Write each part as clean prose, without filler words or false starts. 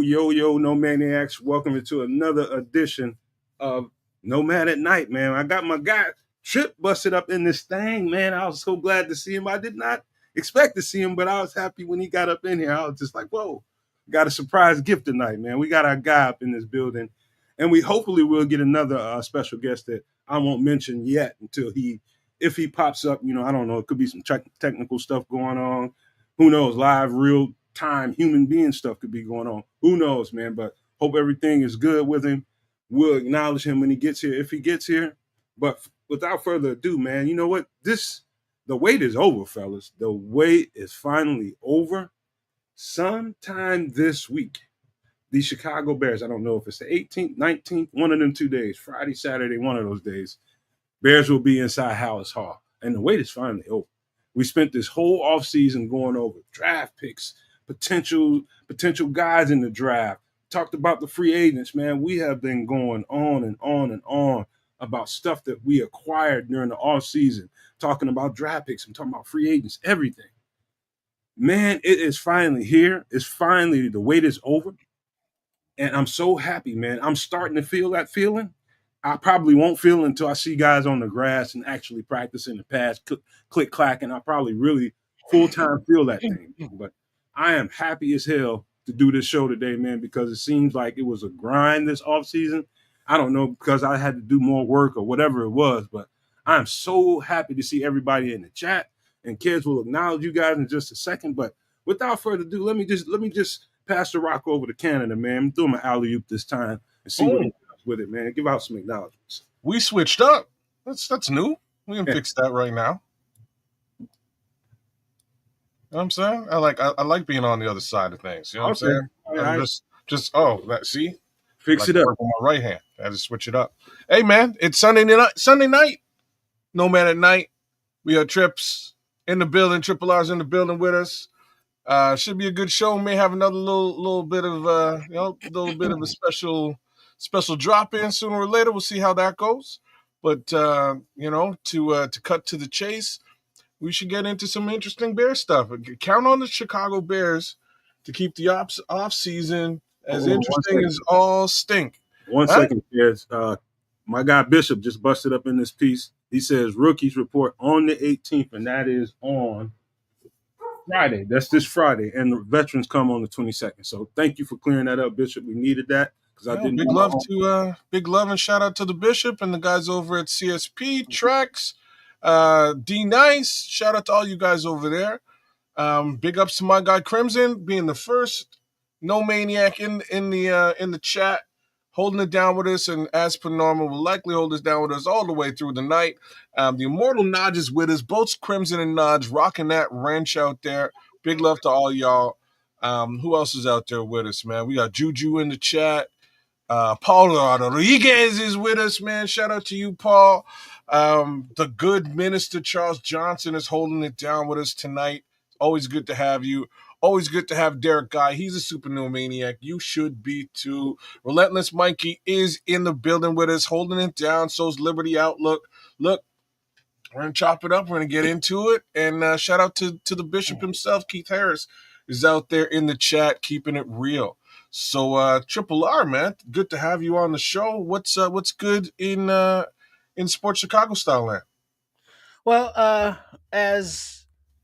yo, no maniacs. Welcome to another edition of Nomad at Night, man. I got my guy Trip busted up in this thing, man. I was so glad to see him. I did not expect to see him, but I was happy when he got up in here. I was just like, whoa, got a surprise gift tonight, man. We got our guy up in this building, and we hopefully will get another special guest that I won't mention yet until if he pops up. I don't know. It could be some technical stuff going on. Who knows? Live, real time human being stuff could be going on. Who knows, man? But hope everything is good with him. We'll acknowledge him when he gets here, if he gets here. But without further ado, man, you know what? The wait is over, fellas. The wait is finally over. Sometime this week, the Chicago Bears, I don't know if it's the 18th, 19th, one of them 2 days, Friday, Saturday, one of those days, Bears will be inside Hallis Hall. And the wait is finally over. We spent this whole offseason going over draft picks, potential guys in the draft, talked about the free agents, man. We have been going on and on and on about stuff that we acquired during the offseason, talking about draft picks, I'm talking about free agents, everything. Man, it is finally here. It's finally, the wait is over. And I'm so happy, man. I'm starting to feel that feeling. I probably won't feel it until I see guys on the grass and actually practicing the pass, click, clack, and I probably really full-time feel that thing. But I am happy as hell to do this show today, man, because it seems like it was a grind this offseason. I don't know, because I had to do more work or whatever it was, but I'm so happy to see everybody in the chat, and kids will acknowledge you guys in just a second. But without further ado, let me just pass the rock over to Canada, man. I'm doing my alley-oop this time and see what with it, man. Give out some acknowledgments. We switched up. That's new. We can fix that right now. You know what I'm saying? I like being on the other side of things. You know what I'm saying? Right. See? Fix it up. On my right hand. I had to switch it up. Hey man, it's Sunday night. Nomad at Night. We have Trips in the building, Triple R's in the building with us. Should be a good show. May have another little bit of a special drop in sooner or later. We'll see how that goes. But to cut to the chase, we should get into some interesting Bear stuff. Count on the Chicago Bears to keep the off season as interesting as all stink. One second, Bears. My guy Bishop just busted up in this piece. He says rookies report on the 18th, and that is on Friday. That's this Friday, and the veterans come on the 22nd. So thank you for clearing that up, Bishop. We needed that because I didn't. Big love and shout out to the Bishop and the guys over at CSP Tracks. D Nice, shout out to all you guys over there. Big ups to my guy Crimson being the first no maniac in the chat, holding it down with us, and as per normal, will likely hold us down with us all the way through the night. The immortal Nodge is with us, both Crimson and Nodge, rocking that wrench out there. Big love to all y'all. Who else is out there with us, man? We got Juju in the chat. Paul Rodriguez is with us, man. Shout out to you, Paul. The good minister Charles Johnson is holding it down with us tonight. Always good to have you. Always good to have Derek Guy. He's a super no maniac. You should be too. Relentless Mikey is in the building with us, holding it down. So's Liberty Outlook. Look, we're going to chop it up. We're going to get into it. And shout out to the Bishop himself, Keith Harris, is out there in the chat keeping it real. So Triple R, man, good to have you on the show. What's good in Sports Chicago style land? Well,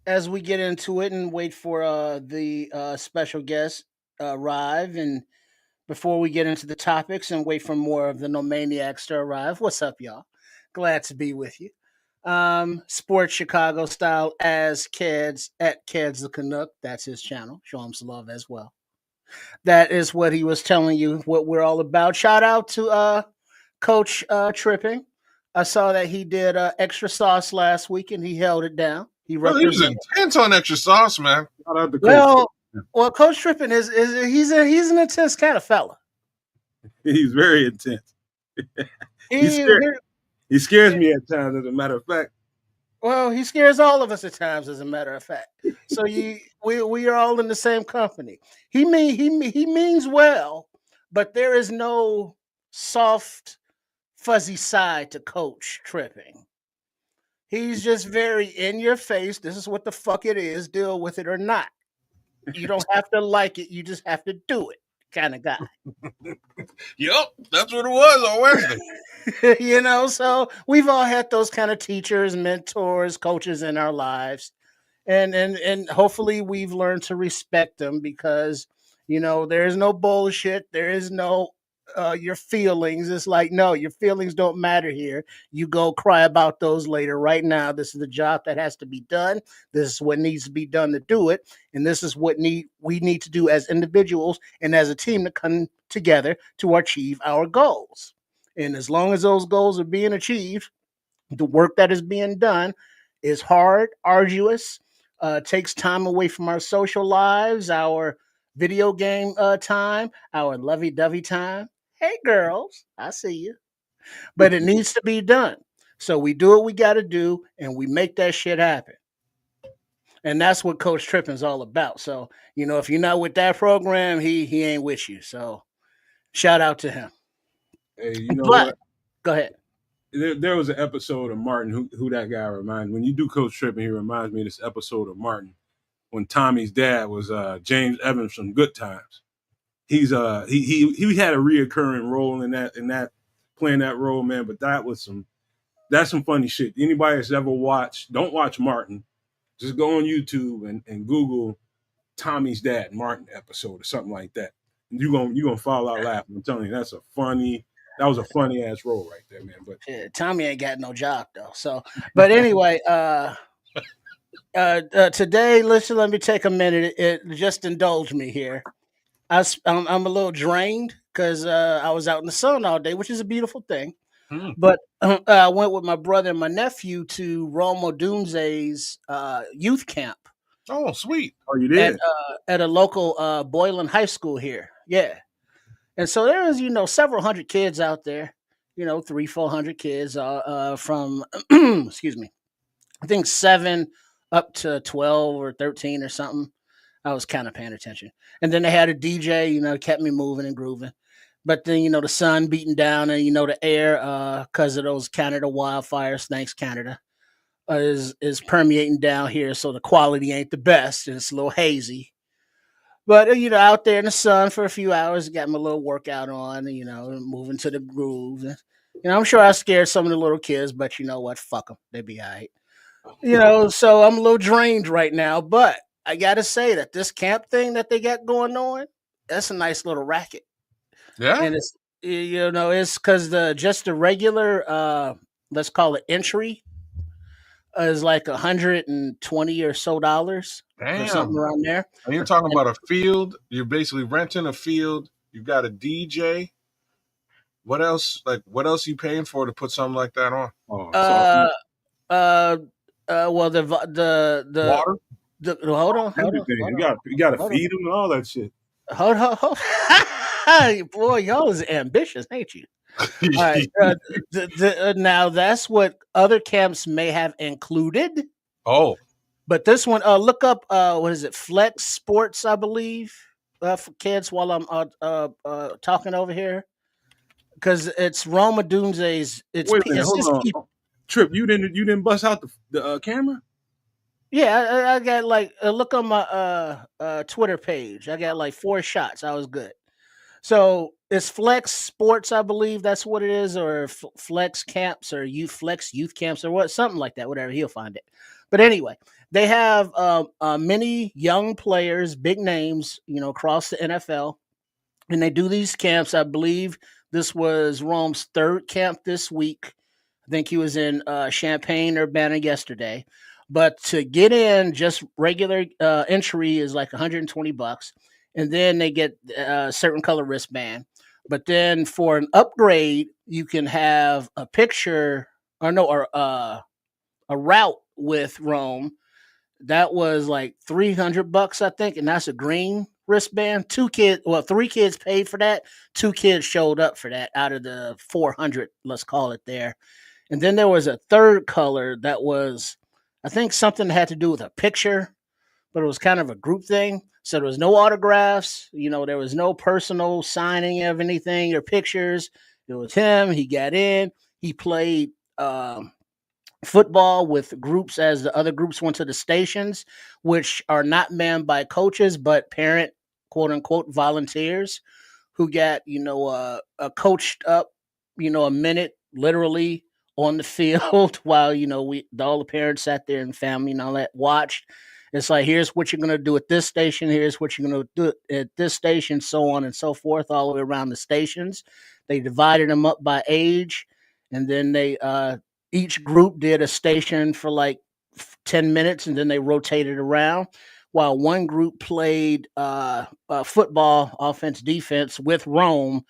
as we get into it and wait for the special guest arrive, and before we get into the topics and wait for more of the No Maniacs to arrive, what's up, y'all? Glad to be with you. Sports Chicago style as Keds at Keds the Canuck. That's his channel. Show him some love as well. That is what he was telling you what we're all about. Shout out to Coach Tripping. I saw that he did extra sauce last week and he held it down. He was intense on extra sauce, man. Well, Coach Tripping he's an intense kind of fella. He's very intense. He scares me at times, as a matter of fact. Well, he scares all of us at times, as a matter of fact. So we are all in the same company. He means well, but there is no soft, fuzzy side to Coach Tripping. He's just very in your face. This is what the fuck it is. Deal with it or not. You don't have to like it. You just have to do it. kind of guy. Yep, that's what it was on Wednesday. So we've all had those kind of teachers, mentors, coaches in our lives. And hopefully we've learned to respect them because there is no bullshit. There is no your feelings. It's like, no, your feelings don't matter here. You go cry about those later. Right now, this is the job that has to be done. This is what needs to be done to do it, and this is what we need to do as individuals and as a team to come together to achieve our goals. And as long as those goals are being achieved, the work that is being done is hard, arduous, takes time away from our social lives, our video game time, our lovey-dovey time. Hey, girls, I see you. But it needs to be done. So we do what we got to do, and we make that shit happen. And that's what Coach Trippin's all about. So, if you're not with that program, he ain't with you. So shout out to him. Hey, you know But what? go ahead. There was an episode of Martin who that guy reminds. When you do Coach Trippin, he reminds me of this episode of Martin when Tommy's dad was James Evans from Good Times. He's he had a reoccurring role in that playing that role, man. But that's some funny shit. Anybody that's ever watched, don't watch Martin. Just go on YouTube and Google Tommy's dad Martin episode or something like that. You're gonna fall out laughing. I'm telling you, that was a funny ass role right there, man. But yeah, Tommy ain't got no job though. So, but anyway, today, let me take a minute. Just indulge me here. I'm a little drained because I was out in the sun all day, which is a beautiful thing. But I went with my brother and my nephew to Rome Odunze's youth camp. Oh, sweet. Oh, you did? At a local Boylan High School here. Yeah. And so there was, several hundred kids out there, 300-400 kids from, excuse me, I think 7 up to 12 or 13 or something. I was kind of paying attention. And then they had a DJ, kept me moving and grooving. But then, the sun beating down and, the air, because of those Canada wildfires, thanks Canada, is permeating down here. So the quality ain't the best. And it's a little hazy. But, out there in the sun for a few hours, got my little workout on, moving to the groove. I'm sure I scared some of the little kids, but you know what? Fuck them. They be all right. So I'm a little drained right now. But I got to say that this camp thing that they got going on, that's a nice little racket. Yeah. And it's, it's because just the regular, let's call it entry, is like $120 or so or something around there. And you're talking about a field. You're basically renting a field. You got a DJ. What else? What else are you paying for to put something like that on? Well, the water. Hold on. You got to feed them and all that shit. Hold on. Boy, y'all is ambitious, ain't you? All right. Now that's what other camps may have included. Oh, but this one, look up what is it? Flex Sports, I believe, for kids. While I'm talking over here, because it's Roma Dunze's. Wait a minute, hold on. Trip, you didn't bust out the camera? Yeah, I got look on my Twitter page. I got 4 shots. I was good. So it's Flex Sports, I believe that's what it is, or Flex Camps, or Flex Youth Camps, or what, something like that. Whatever, he'll find it. But anyway, they have many young players, big names, across the NFL, and they do these camps. I believe this was Rome's 3rd camp this week. I think he was in Champaign, Urbana yesterday. But to get in, just regular entry is like $120, and then they get a certain color wristband. But then for an upgrade, you can have a picture or a route with Rome. That was like $300, I think, and that's a green wristband. 3 kids paid for that. 2 kids showed up for that out of the 400, let's call it there. And then there was a 3rd color that was, I think, something that had to do with a picture, but it was kind of a group thing. So there was no autographs, there was no personal signing of anything or pictures. It was him. He got in. He played football with groups as the other groups went to the stations, which are not manned by coaches, but parent, quote unquote, volunteers who got coached up, a minute literally on the field while all the parents sat there and family and all that watched. It's like, here's what you're gonna do at this station. Here's what you're gonna do at this station, so on and so forth, all the way around the stations. They divided them up by age, and then they each group did a station for like 10 minutes, and then they rotated around. While one group played football, offense, defense with Rome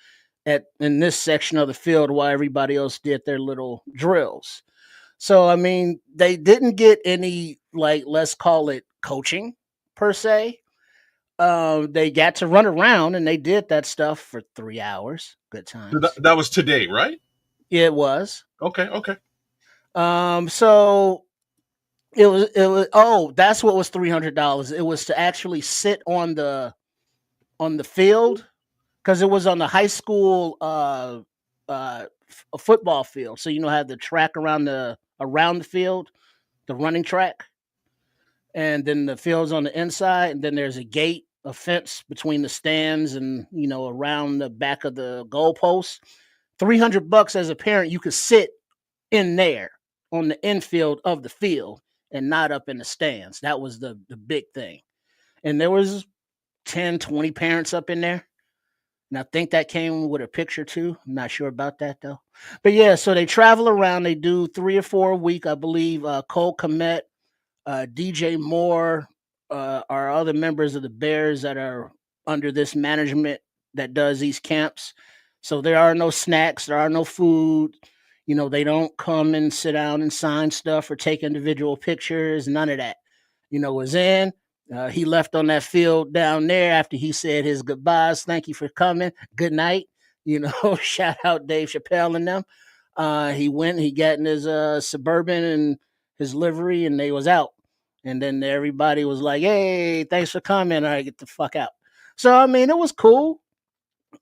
in this section of the field, while everybody else did their little drills. So I mean, they didn't get any, like, let's call it coaching per se. They got to run around and they did that stuff for 3 hours. Good times. That was today, right? It was. Okay. Okay. So it was that's what was $300. It was to actually sit on the field, because it was on the high school football field. So have the track around the field, the running track, and then the field's on the inside, and then there's a gate, a fence between the stands and around the back of the goalpost. $300 as a parent, you could sit in there on the infield of the field and not up in the stands. That was the big thing. And there was 10, 20 parents up in there. And I think that came with a picture too. I'm not sure about that though. But yeah, so they travel around. They do 3 or 4 a week, I believe. Cole Komet, DJ Moore, are other members of the Bears that are under this management that does these camps. So there are no snacks, there are no food. They don't come and sit down and sign stuff or take individual pictures. None of that. Was in. He left on that field down there after he said his goodbyes. Thank you for coming. Good night. Shout out Dave Chappelle and them. He went. He got in his Suburban and his livery, and they was out. And then everybody was like, "Hey, thanks for coming. All right, get the fuck out." So I mean, it was cool,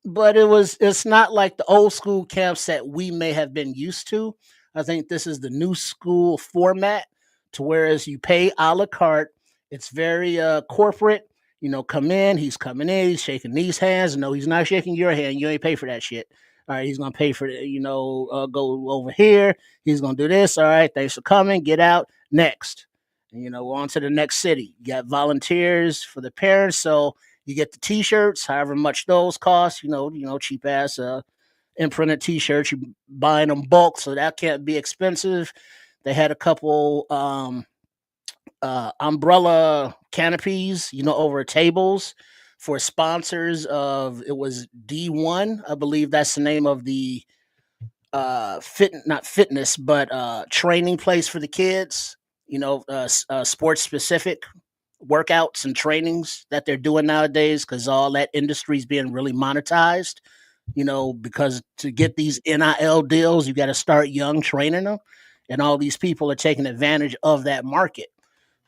but it's not like the old school camps that we may have been used to. I think this is the new school format, to whereas you pay a la carte. It's very corporate. Come in, he's coming in, he's shaking these hands. No, he's not shaking your hand. You ain't pay for that shit. All right, he's gonna pay for it. Go over here. He's gonna do this. All right, thanks for coming. Get out. Next. And, on to the next city. You got volunteers for the parents, so you get the T-shirts, however much those cost. Cheap ass imprinted T-shirts. You buying them bulk, so that can't be expensive. They had a couple umbrella canopies, over tables for sponsors of. It was D1, I believe that's the name of the not fitness, but training place for the kids. Sports specific workouts and trainings that they're doing nowadays, because all that industry is being really monetized. Because to get these NIL deals, you got to start young training them, and all these people are taking advantage of that market.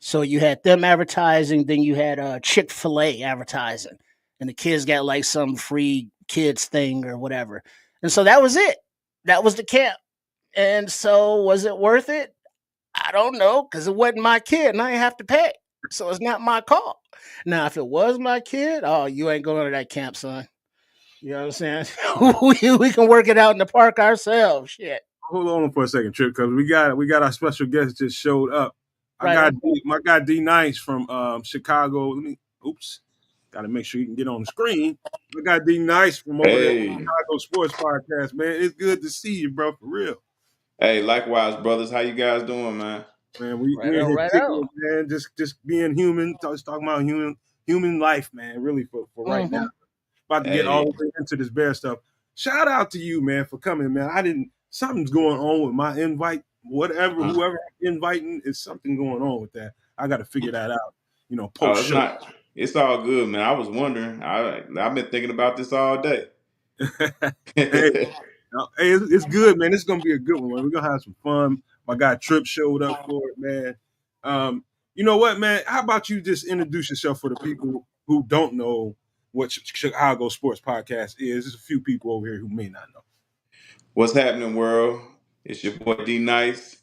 So you had them advertising, then you had Chick-fil-A advertising, and the kids got like some free kids thing or whatever. And so that was it. That was the camp. And so was it worth it? I don't know, because it wasn't my kid and I didn't have to pay. So it's not my call. Now, if it was my kid, oh, you ain't going to that camp, son. You know what I'm saying? we can work it out in the park ourselves. Shit. Hold on for a second, Trip, because we got our special guest just showed up. Right. I got my guy D Nice from Chicago. Got to make sure you can get on the screen. I got D Nice from over there, Chicago Sports Podcast. Man, it's good to see you, bro, for real. Hey, likewise, brothers. How you guys doing, man? Man, we're here kicking it, man. Just being human, just talking about human life, man. Really for right now. About to get all the way into this bear stuff. Shout out to you, man, for coming, man. Something's going on with my invite. Whoever I'm inviting, is something going on with that. I got to figure that out. Post show. It's all good, man. I was wondering. I've been thinking about this all day. Hey, it's good, man. It's gonna be a good one. We're gonna have some fun. My guy Trip showed up for it, man. You know what, man? How about you just introduce yourself for the people who don't know what Chicago Sports Podcast is? There's a few people over here who may not know. What's happening, world? It's your boy D Nice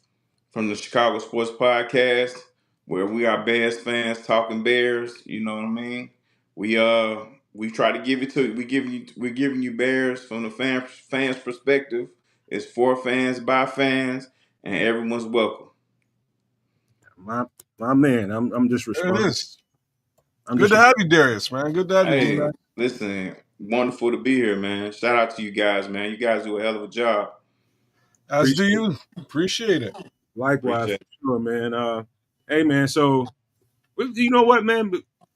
from the Chicago Sports Podcast, where we are Bears fans talking Bears. You know what I mean? We we try to give it to you. We're giving you Bears from the fans perspective. It's for fans by fans, and everyone's welcome. My man, I'm just There it responding. is. Good to have you, Darius, man. Good to have you, Hey, D-Man. listen, wonderful to be here, man. Shout out to you guys, man. You guys do a hell of a job. As do you. Appreciate it. Likewise, Appreciate for sure, man. Hey, man. So, you know what, man?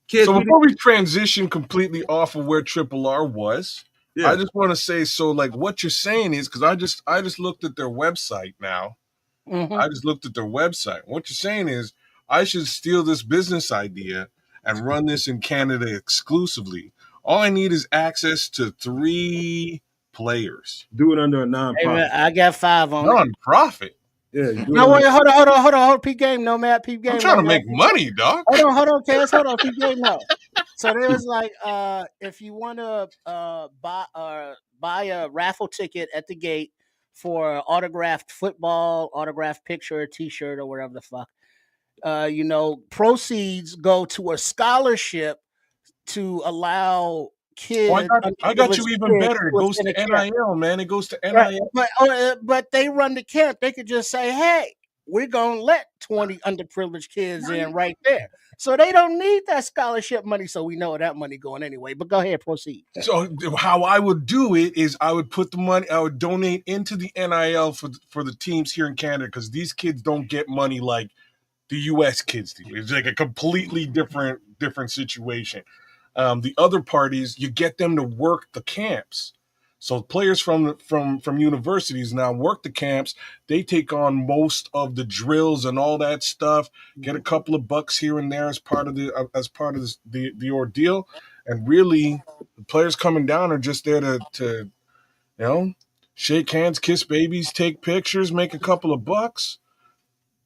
Kids, So we before we transition completely off of where Triple R was, I yeah, just want to say, so like what you're saying is, because I just looked at their website now. Mhm. I just looked at their website. What you're saying is I should steal this business idea and run this in Canada exclusively. All I need is access to 3 players. do it under a Hey man, non-profit. I got 5 on it. Non-profit. Yeah, you do it No, under. wait, hold on. Peep game, no man, peep I'm game, trying no to man. make money, dog. Hold on, Cass, hold on, peep game, no. So there was like, if you want to buy a raffle ticket at the gate for autographed football, autographed picture, T-shirt, or whatever the fuck, proceeds go to a scholarship to allow Oh, I got you underprivileged even kids better. It to goes attend to a camp. NIL, man. It goes to Right, NIL. but they run the camp. They could just say, "Hey, we're gonna let 20 underprivileged kids in right there." So they don't need that scholarship money. So we know that money going anyway. But go ahead, proceed. So how I would do it is I would put the money, I would donate into the NIL for the teams here in Canada because these kids don't get money like the U.S. kids do. It's like a completely different situation. The other parties, you get them to work the camps. So players from universities now work the camps. They take on most of the drills and all that stuff. Get a couple of bucks here and there as part of the ordeal. And really, the players coming down are just there to you know shake hands, kiss babies, take pictures, make a couple of bucks.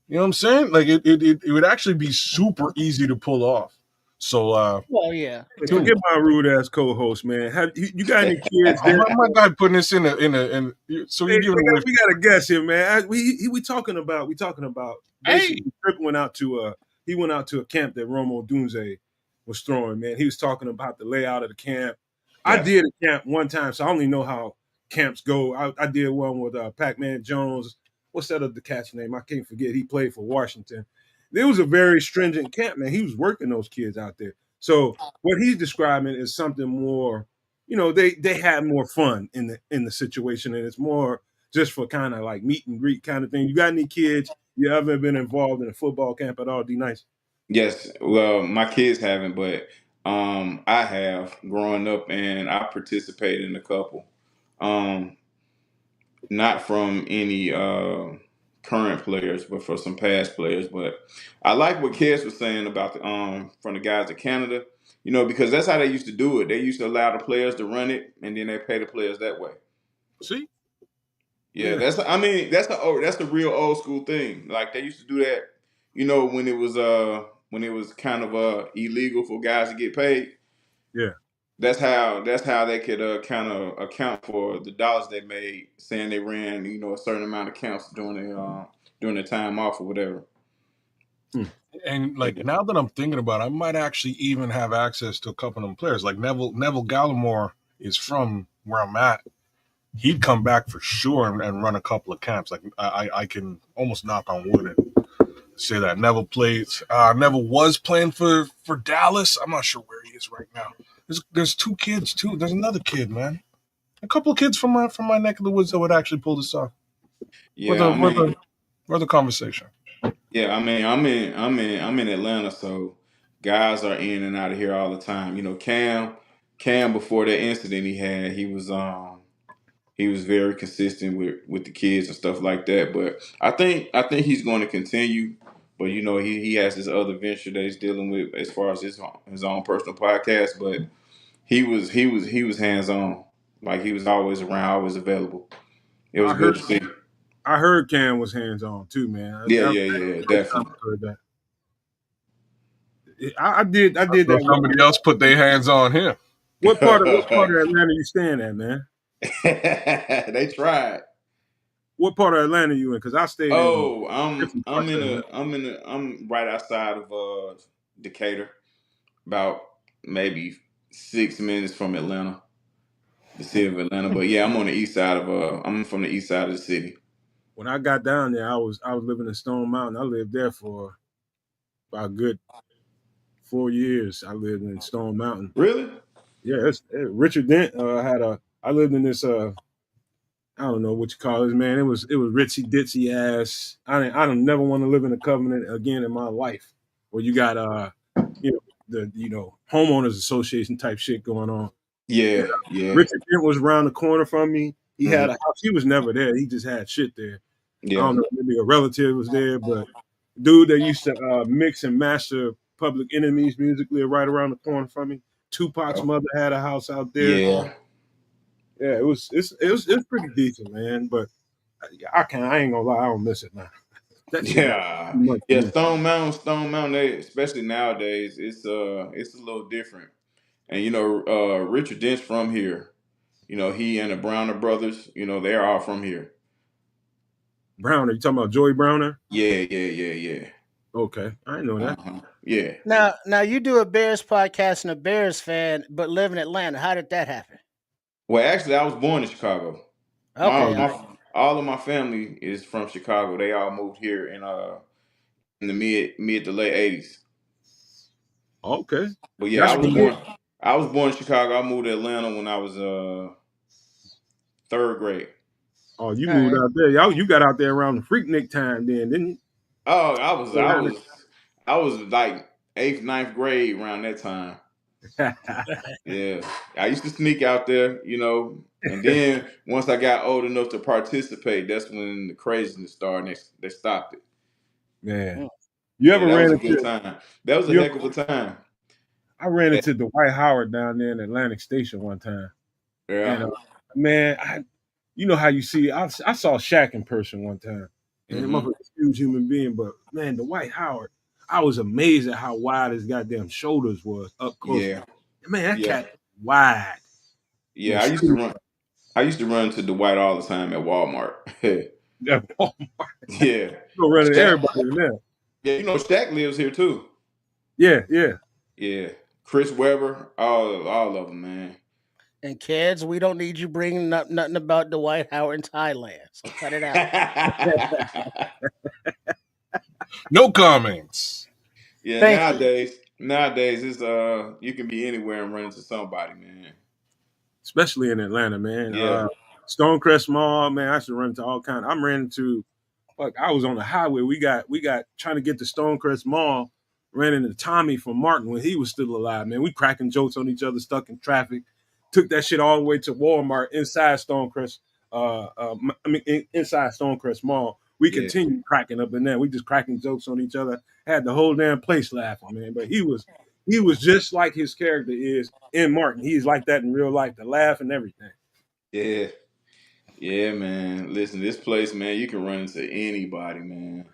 You know what I'm saying? Like it would actually be super easy to pull off. So Well, yeah, Hey, yeah. forget my rude ass co-host, man. Have you got any kids oh, there? my guy putting this in so Hey, you're giving away. we got a guest here, man. We talking about Hey, basically Trip went out to he went out to a camp that Romo Dunze was throwing, man. He was talking about the layout of the camp. I Yes. did a camp one time, so I only know how camps go. I did one with Pac-Man Jones. What's that other cat's name? I can't forget. He played for Washington. It was a very stringent camp, man. He was working those kids out there. So what he's describing is something more, they had more fun in the situation, and it's more just for kind of like meet and greet kind of thing. You got any kids? You ever been involved in a football camp at all? D nice. Yes. Well, my kids haven't, but I have growing up, and I participated in a couple. Um, not from any current players, but for some past players. But I like what Kes was saying about the from the guys in Canada. Because that's how they used to do it. They used to allow the players to run it, and then they pay the players that way. see, Yeah, Yeah, that's the real old school thing. Like they used to do that, when it was kind of illegal for guys to get paid. yeah. That's how they could kind of account for the dollars they made, saying they ran a certain amount of counts during the time off or whatever. Hmm. and like now that I'm thinking about it, I might actually even have access to a couple of them players. Like Neville Gallimore is from where I'm at. He'd come back for sure and run a couple of camps. Like I can almost knock on wood and say that Neville was playing for Dallas. I'm not sure where he is right now. There's 2 kids too. There's another kid, man. A couple of kids from my neck of the woods that would actually pull this off. Where Yeah, the I where mean, the where the conversation? yeah, I mean, I'm in Atlanta, so guys are in and out of here all the time. Cam before that incident he had, he was very consistent with the kids and stuff like that. But I think he's going to continue. But he has this other venture that he's dealing with as far as his own personal podcast. But he was hands on, like he was always around, always available. It was I heard good to see. I heard Cam was hands on too, man. Yeah, That's yeah, yeah, the first time definitely. I heard that. I did So that one. somebody else put their hands on him. What part of Atlanta you staying at, man? They tried. What part of Atlanta you in? Because I stayed in Oh, I'm different I'm parts in of a Atlanta. I'm in a I'm right outside of Decatur, about maybe 6 minutes from Atlanta, the city of Atlanta. But yeah, I'm on the east side of I'm from the east side of the city. When I got down there, I was living in Stone Mountain. I lived there for about a good 4 years. I lived in Stone Mountain. Really? Yeah, Richard Dent had a. I lived in this. I don't know what you call this, man. It was ritzy ditzy ass. I don't never want to live in a covenant again in my life, where you got you know, the homeowners association type shit going on. And, Yeah, yeah, Richard Dent was around the corner from me. He hmm had a house. He was never there. He just had shit there. I yeah. don't know, maybe a relative was there, but dude that used to mix and master Public Enemies musically right around the corner from me. Tupac's Oh, mother had a house out there. yeah, Yeah, it's pretty decent, man. But I ain't gonna lie, I don't miss it now. That shit got yeah, too much for yeah. me. Stone Mountain, especially nowadays, it's a little different. And Richard Dent's from here. He and the Browner brothers, they're all from here. Browner, you talking about Joey Browner? Yeah, yeah, yeah, yeah. Okay, I didn't know that. Yeah. Now you do a Bears podcast and a Bears fan, but live in Atlanta. How did that happen? Well, actually, I was born in Chicago. My Okay, all right. my all of my family is from Chicago. They all moved here in the mid to late '80s. Okay, But yeah, that's So what you I was born in Chicago. I moved to Atlanta when I was third grade. Oh, you all moved right. out there. Y'all, you got out there around the Freaknik time then, didn't Oh, you? I was like eighth, ninth grade around that time. Yeah, I used to sneak out there, and then once I got old enough to participate, that's when the craziness started. And they stopped it. Man, Mm. you Yeah, ever that was ran a good into time. That was a you? heck of a time. I ran Yeah, into Dwight Howard down there in Atlantic Station one time, and yeah. man, you know how you see. I saw Shaq in person one time, and him Hmm. up a huge human being, but man, Dwight Howard, I was amazed at how wide his goddamn shoulders was up close. Yeah, Man, that yeah, cat wide and yeah. straight. I used to run to Dwight all the time at Walmart. You Yeah, go running to Shaq. everybody in there. Yeah, Shaq lives here too. Yeah, yeah. Yeah, Chris Webber, all of them, man. And kids, we don't need you bringing up nothing about Dwight Howard in Thailand. So cut it out. No comments. Yeah, Thank you. nowadays it's you can be anywhere and run into somebody, man. Especially in Atlanta, man. Yeah, Stonecrest Mall, man. I used to run into all kind. I'm ran into Fuck, I was on the highway. We got trying to get to Stonecrest Mall. Ran into Tommy from Martin when he was still alive. Man, we cracking jokes on each other, stuck in traffic. Took that shit all the way to Walmart inside Stonecrest. Inside Stonecrest Mall. We yeah, continued cracking up in there. We just cracking jokes on each other. Had the whole damn place laughing, man. But he was just like his character is in Martin. He's like that in real life. The laugh and everything. yeah, yeah, man. Listen, this place, man, you can run into anybody, man,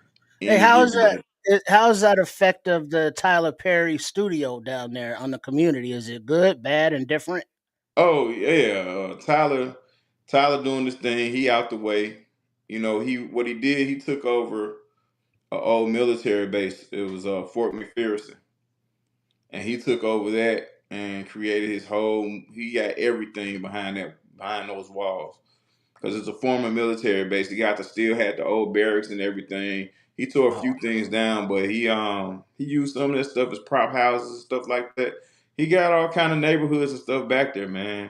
Hey, any how's given that? day. How's that effect of the Tyler Perry studio down there on the community? Is it good, bad, and different? Oh yeah, Tyler doing this thing. He out the way. He what he did. He took over an old military base. It was Fort McPherson, and he took over that and created his whole. He got everything behind those walls because it's a former military base. The guy that still had the old barracks and everything. He tore a Oh, few things down, but he used some of that stuff as prop houses and stuff like that. He got all kind of neighborhoods and stuff back there, man.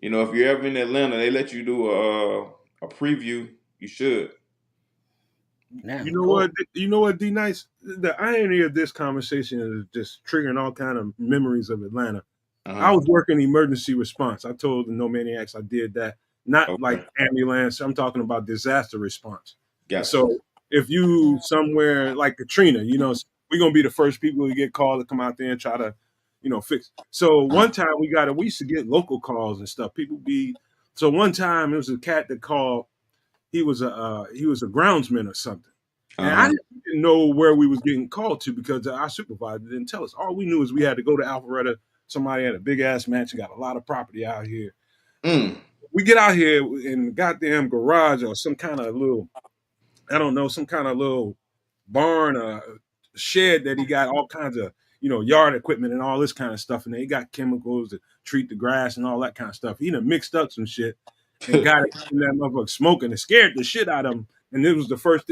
If you're ever in Atlanta, they let you do a preview. You should. yeah, You know cool. what? You know what, D Nice? The irony of this conversation is just triggering all kind of memories of Atlanta. I Uh-huh. was working emergency response. I told the No Maniacs I did that. Not like Okay. ambulance. I'm talking about disaster response. Gotcha. So if you somewhere like Katrina, we're gonna be the first people to get called to come out there and try to, fix. So Uh-huh. one time we used to get local calls and stuff. So one time it was a cat that called. He was a groundsman or something. And I Uh-huh. didn't know where we was getting called to because our supervisor didn't tell us. All we knew is we had to go to Alpharetta. Somebody had a big ass mansion, got a lot of property out here. Mm. We get out here in the goddamn garage or some kind of little, I don't know, some kind of little barn or shed that he got all kinds of. yard equipment and all this kind of stuff, and they got chemicals to treat the grass and all that kind of stuff. He done mixed up some shit and got it in that motherfucker smoking. It scared the shit out of him. And it was the first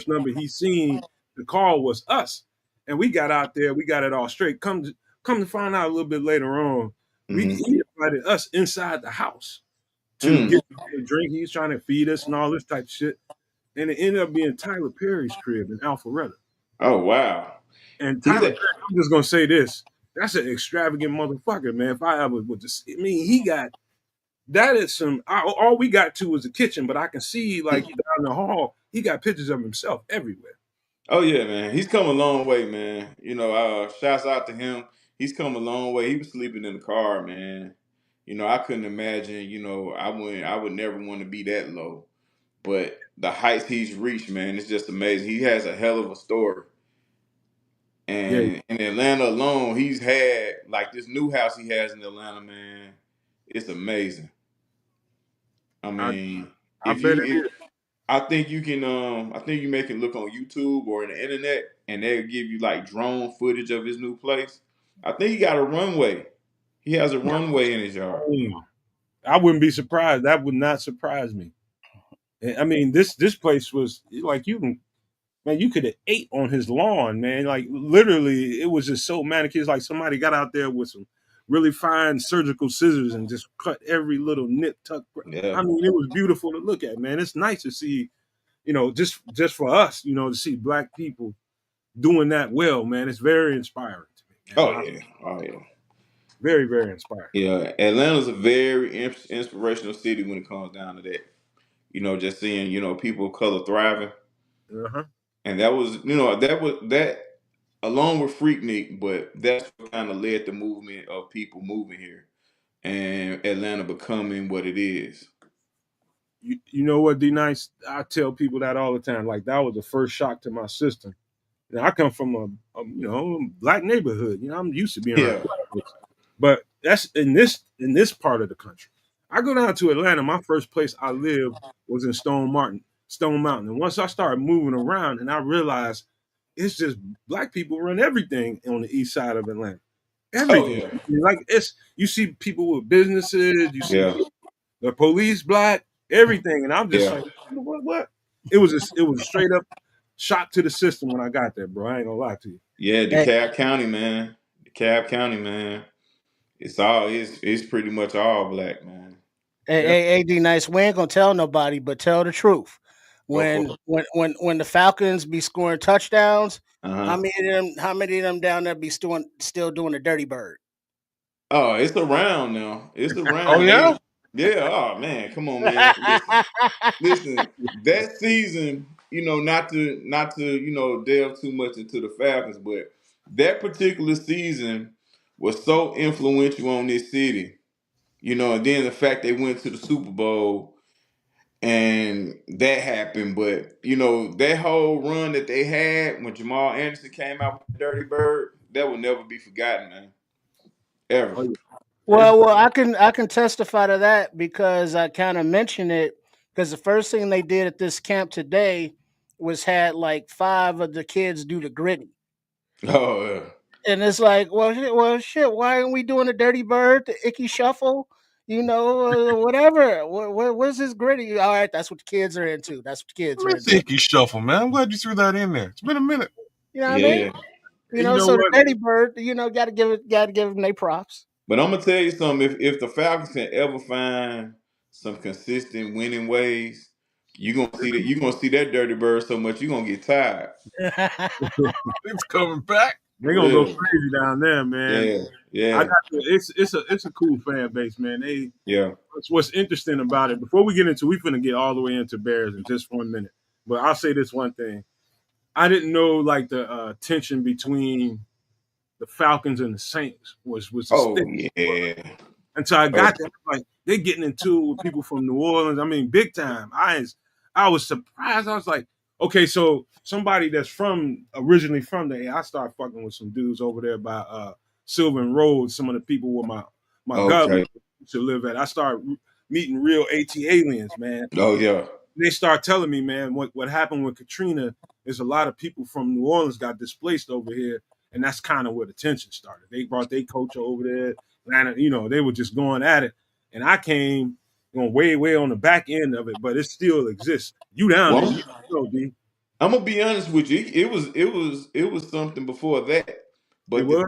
number he seen. The call was us, and we got out there. We got it all straight. Come to find out a little bit later on, he invited us inside the house to get a drink. He's trying to feed us and all this type of shit. And it ended up being Tyler Perry's crib in Alpharetta. Oh wow. And He's Tyler a, Perry, I'm just gonna say this: that's an extravagant motherfucker, man. If I ever would just, I mean, he got that is some. All we got to was the kitchen, but I can see like down the hall, he got pictures of himself everywhere. oh yeah, man. He's come a long way, man. Shouts out to him. He's come a long way. He was sleeping in the car, man. I couldn't imagine, I would never want to be that low. But the heights he's reached, man, it's just amazing. He has a hell of a story. Yeah, And in Atlanta alone, he's had like this new house he has in Atlanta, man. It's amazing. I I mean, I if bet you it if is. I think you can I think you make it look on YouTube or in the internet and they'll give you like drone footage of his new place. I think he got a runway. He has a runway in his yard. I wouldn't be surprised. That would not surprise me. I mean, this place was like you could have ate on his lawn, man. Like literally, it was just so manicured. It's like somebody got out there with some really fine surgical scissors and just cut every little nip tuck. Yeah. I mean, it was beautiful to look at, man. It's nice to see, just for us, to see black people doing that well, man. It's very inspiring to me, man. Oh yeah. Oh yeah. Very, very inspiring. Yeah. Atlanta's a very inspirational city when it comes down to that. Just seeing, people of color thriving. Uh-huh. And that was, that along with Freaknik, but that's what kind of led the movement of people moving here and Atlanta becoming what it is. You know what, D Nice? I tell people that all the time. Like that was the first shock to my system. Now, I come from a black neighborhood. I'm used to being around Yeah. black folks. But that's in this part of the country. I go down to Atlanta. My first place I lived was in Stone Mountain. And once I started moving around and I realized it's just black people run everything on the east side of Atlanta. Oh Everything. yeah. Like you see people with businesses, you see Yeah. the police black, everything. And I'm just Yeah. like, what? It was a straight up shock to the system when I got there, bro. I ain't gonna lie to you. Yeah, Hey, DeKalb County, man. DeKalb County, man. It's pretty much all black, man. hey, Yeah. hey, hey, D Nice. We ain't gonna tell nobody, but tell the truth. Go for When it. when the Falcons be scoring touchdowns, how Uh-huh. many of them down there be still doing the dirty bird? Oh, it's around now. It's Oh around. yeah. Yeah, oh man, come on, man. Listen, that season, not to delve too much into the Falcons, but that particular season was so influential on this city. And then the fact they went to the Super Bowl and that happened, but that whole run that they had when Jamal Anderson came out with the Dirty Bird, that will never be forgotten, man. Ever. Oh, yeah. It's Well, I can testify to that because I kind of mentioned it because the first thing they did at this camp today was had like 5 of the kids do the gritty. Oh yeah. And it's like, well, shit. Why aren't we doing the dirty bird, the icky shuffle? Whatever. What's this gritty? All right, that's what the kids are into. That's what the kids are Let's into. Icky shuffle, man. I'm glad you threw that in there. It's been a minute. You know what I mean? Yeah. you know So the what? dirty bird, got to give them their props. But I'm gonna tell you something. If the Falcons can ever find some consistent winning ways, you're gonna see that dirty bird so much you're gonna get tired. It's coming back. They're For gonna go real. crazy down there, man. Yeah. I Yeah. got to, it's a cool fan base, man. Yeah. What's interesting about it. Before we get into, we finna get all the way into Bears in just 1 minute. But I'll say this one thing: I didn't know like the tension between the Falcons and the Saints was as Oh thick yeah. until I Oh got there. Like they're getting into it with people from New Orleans. I mean, big time. I was surprised. I was like, okay, so somebody that's originally from there. I started fucking with some dudes over there by Sylvan Road. Some of the people where my okay. godmother used to live at. I started meeting real AT aliens, man. Oh yeah. They start telling me, man, what happened with Katrina is a lot of people from New Orleans got displaced over here, And that's kind of where the tension started. They brought their coach over there. Atlanta, they were just going at it. And I came way on the back end of it, but it still exists. You down there, Well, you know, D. I'm gonna be honest with you. It was something before that, It but was?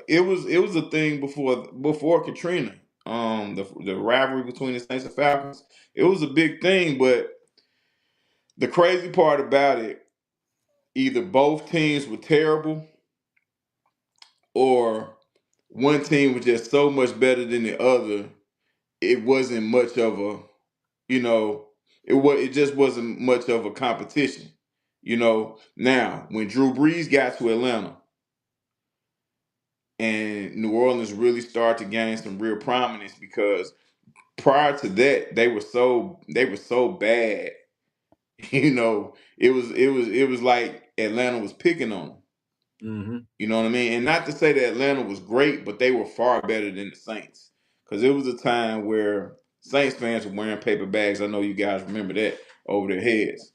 it was a thing before Katrina. The rivalry between the Saints and Falcons. It was a big thing, but the crazy part about it, either both teams were terrible, or one team was just so much better than the other. It wasn't much of a, you know, it just wasn't much of a competition. Now when Drew Brees got to Atlanta and New Orleans really started to gain some real prominence, because prior to that they were so bad. It was like Atlanta was picking on them. Mm-hmm. You know what I mean? And not to say that Atlanta was great, but they were far better than the Saints. Because it was a time where Saints fans were wearing paper bags. I know you guys remember that, over their heads.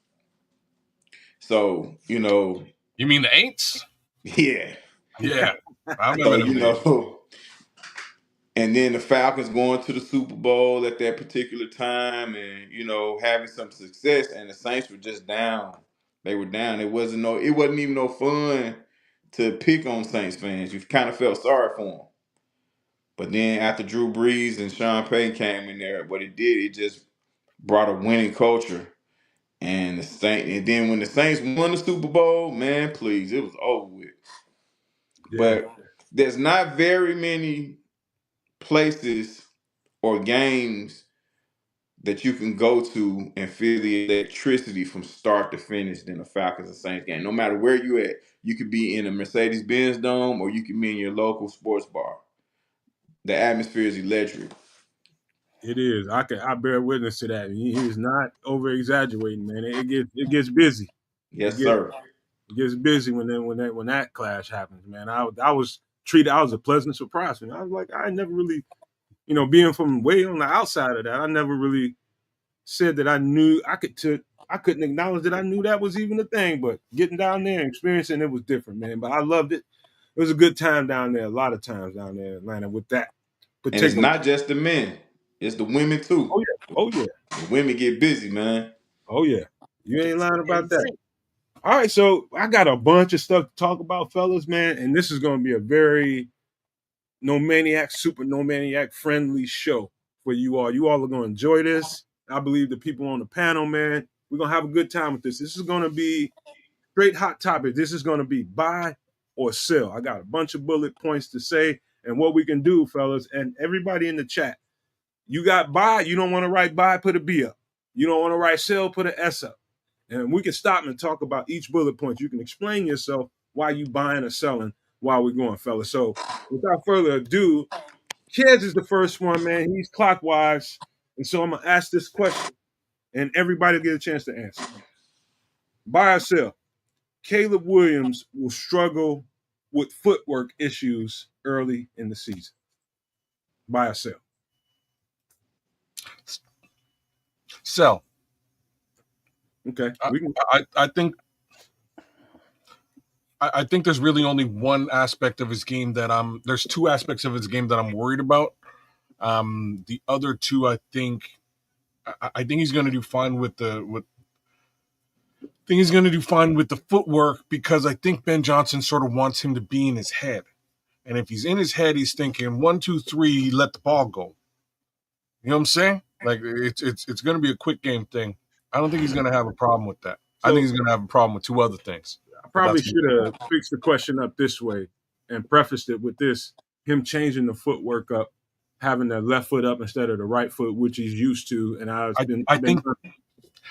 So, You mean the Aints? yeah. Yeah, I So, remember them days. And then the Falcons going to the Super Bowl at that particular time, and having some success, and the Saints were just down. They were down. It wasn't even no fun to pick on Saints fans. You kind of felt sorry for them. But then after Drew Brees and Sean Payton came in there, what it did, it just brought a winning culture. And then when the Saints won the Super Bowl, man, please, it was over with. Yeah, But there's not very many places or games that you can go to and feel the electricity from start to finish than a Falcons and Saints game. No matter where you at, you could be in a Mercedes-Benz Dome, or you can be in your local sports bar. The atmosphere is electric. it is. I bear witness to that. He is not over exaggerating, man. It gets busy. It Yes, gets sir. it gets busy when that clash happens, man. I was treated. I was a pleasant surprise, man. I was like, I never really, being from way on the outside of that, I never really said that I knew I couldn't acknowledge that I knew that was even a thing. But getting down there and experiencing it was different, man. But I loved it. It was a good time down there. A lot of times down there in Atlanta with that And it's particular. not just the men; it's the women Oh too. yeah. Oh yeah. The women get busy, man. Oh yeah. You ain't lying about that. Insane. All right, so I got a bunch of stuff to talk about, fellas, man, and this is going to be a very no maniac, super no maniac friendly show for you all. You all are going to enjoy this. I believe the people on the panel, man, we're going to have a good time with this. This is going to be straight hot topic. This is going to be buy or sell. I got a bunch of bullet points to say and what we can do, fellas, and everybody in the chat. You got buy, you don't want to write buy, put a B up. You don't want to write sell, put an S up. And we can stop and talk about each bullet point. You can explain yourself why you buying or selling while we're going, fellas. So without further ado, Kez is the first one, man. He's clockwise. And so I'm going to ask this question, and everybody will get a chance to answer. Buy or sell? Caleb Williams will struggle with footwork issues early in the season. Buy or sell? Sell. Okay. I think there's really only one aspect of his game there's two aspects of his game that I'm worried about. The other two, I think he's going to do fine with the footwork, because I think Ben Johnson sort of wants him to be in his head. And if he's in his head, he's thinking 1, 2, 3, let the ball go. You know what I'm saying? Like it's going to be a quick game thing. I don't think he's going to have a problem with that. I think he's going to have a problem with two other things. I probably should have fixed the question up this way and prefaced it with this: him changing the footwork up, having the left foot up instead of the right foot, which he's used to. And I think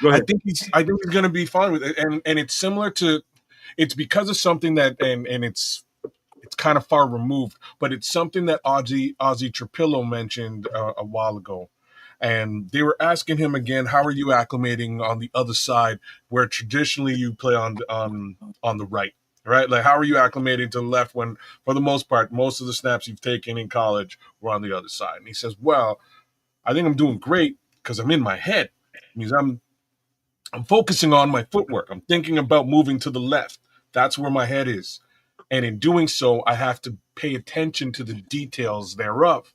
go ahead. I think he's going to be fine with it, and it's similar to, it's because of something that and it's kind of far removed, but it's something that Ozzy Trapillo mentioned a while ago. And they were asking him again, how are you acclimating on the other side, where traditionally you play on the right, right? Like, how are you acclimating to the left when, for the most part, most of the snaps you've taken in college were on the other side? And he says, well, I think I'm doing great because I'm in my head. It means I'm focusing on my footwork. I'm thinking about moving to the left. That's where my head is. And in doing so, I have to pay attention to the details thereof.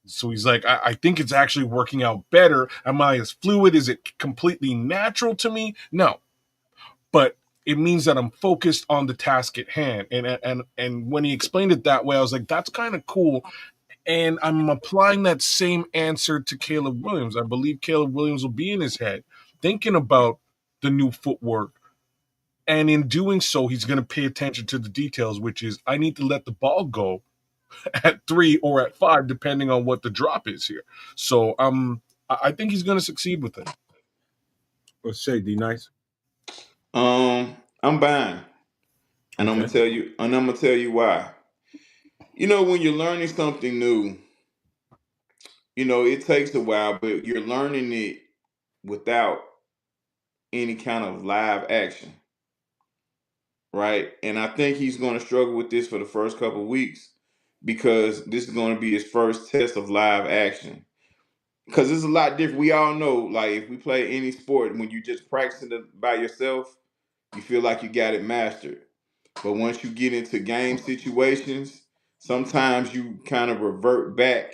So he's like, I think it's actually working out better. Am I as fluid? Is it completely natural to me? No. But it means that I'm focused on the task at hand. And when he explained it that way, I was like, that's kind of cool. And I'm applying that same answer to Caleb Williams. I believe Caleb Williams will be in his head thinking about the new footwork. And in doing so, he's going to pay attention to the details, which is I need to let the ball go at 3 or at 5, depending on what the drop is here. So I think he's going to succeed with it. Let's say D Nice. I'm buying, and I'm Okay. gonna tell you, and I'm gonna tell you why. When you're learning something new, it takes a while, but you're learning it without any kind of live action, right? And I think he's going to struggle with this for the first couple of weeks because this is going to be his first test of live action. Because it's a lot different. We all know, like, if we play any sport, when you just practicing it by yourself, you feel like you got it mastered. But once you get into game situations, sometimes you kind of revert back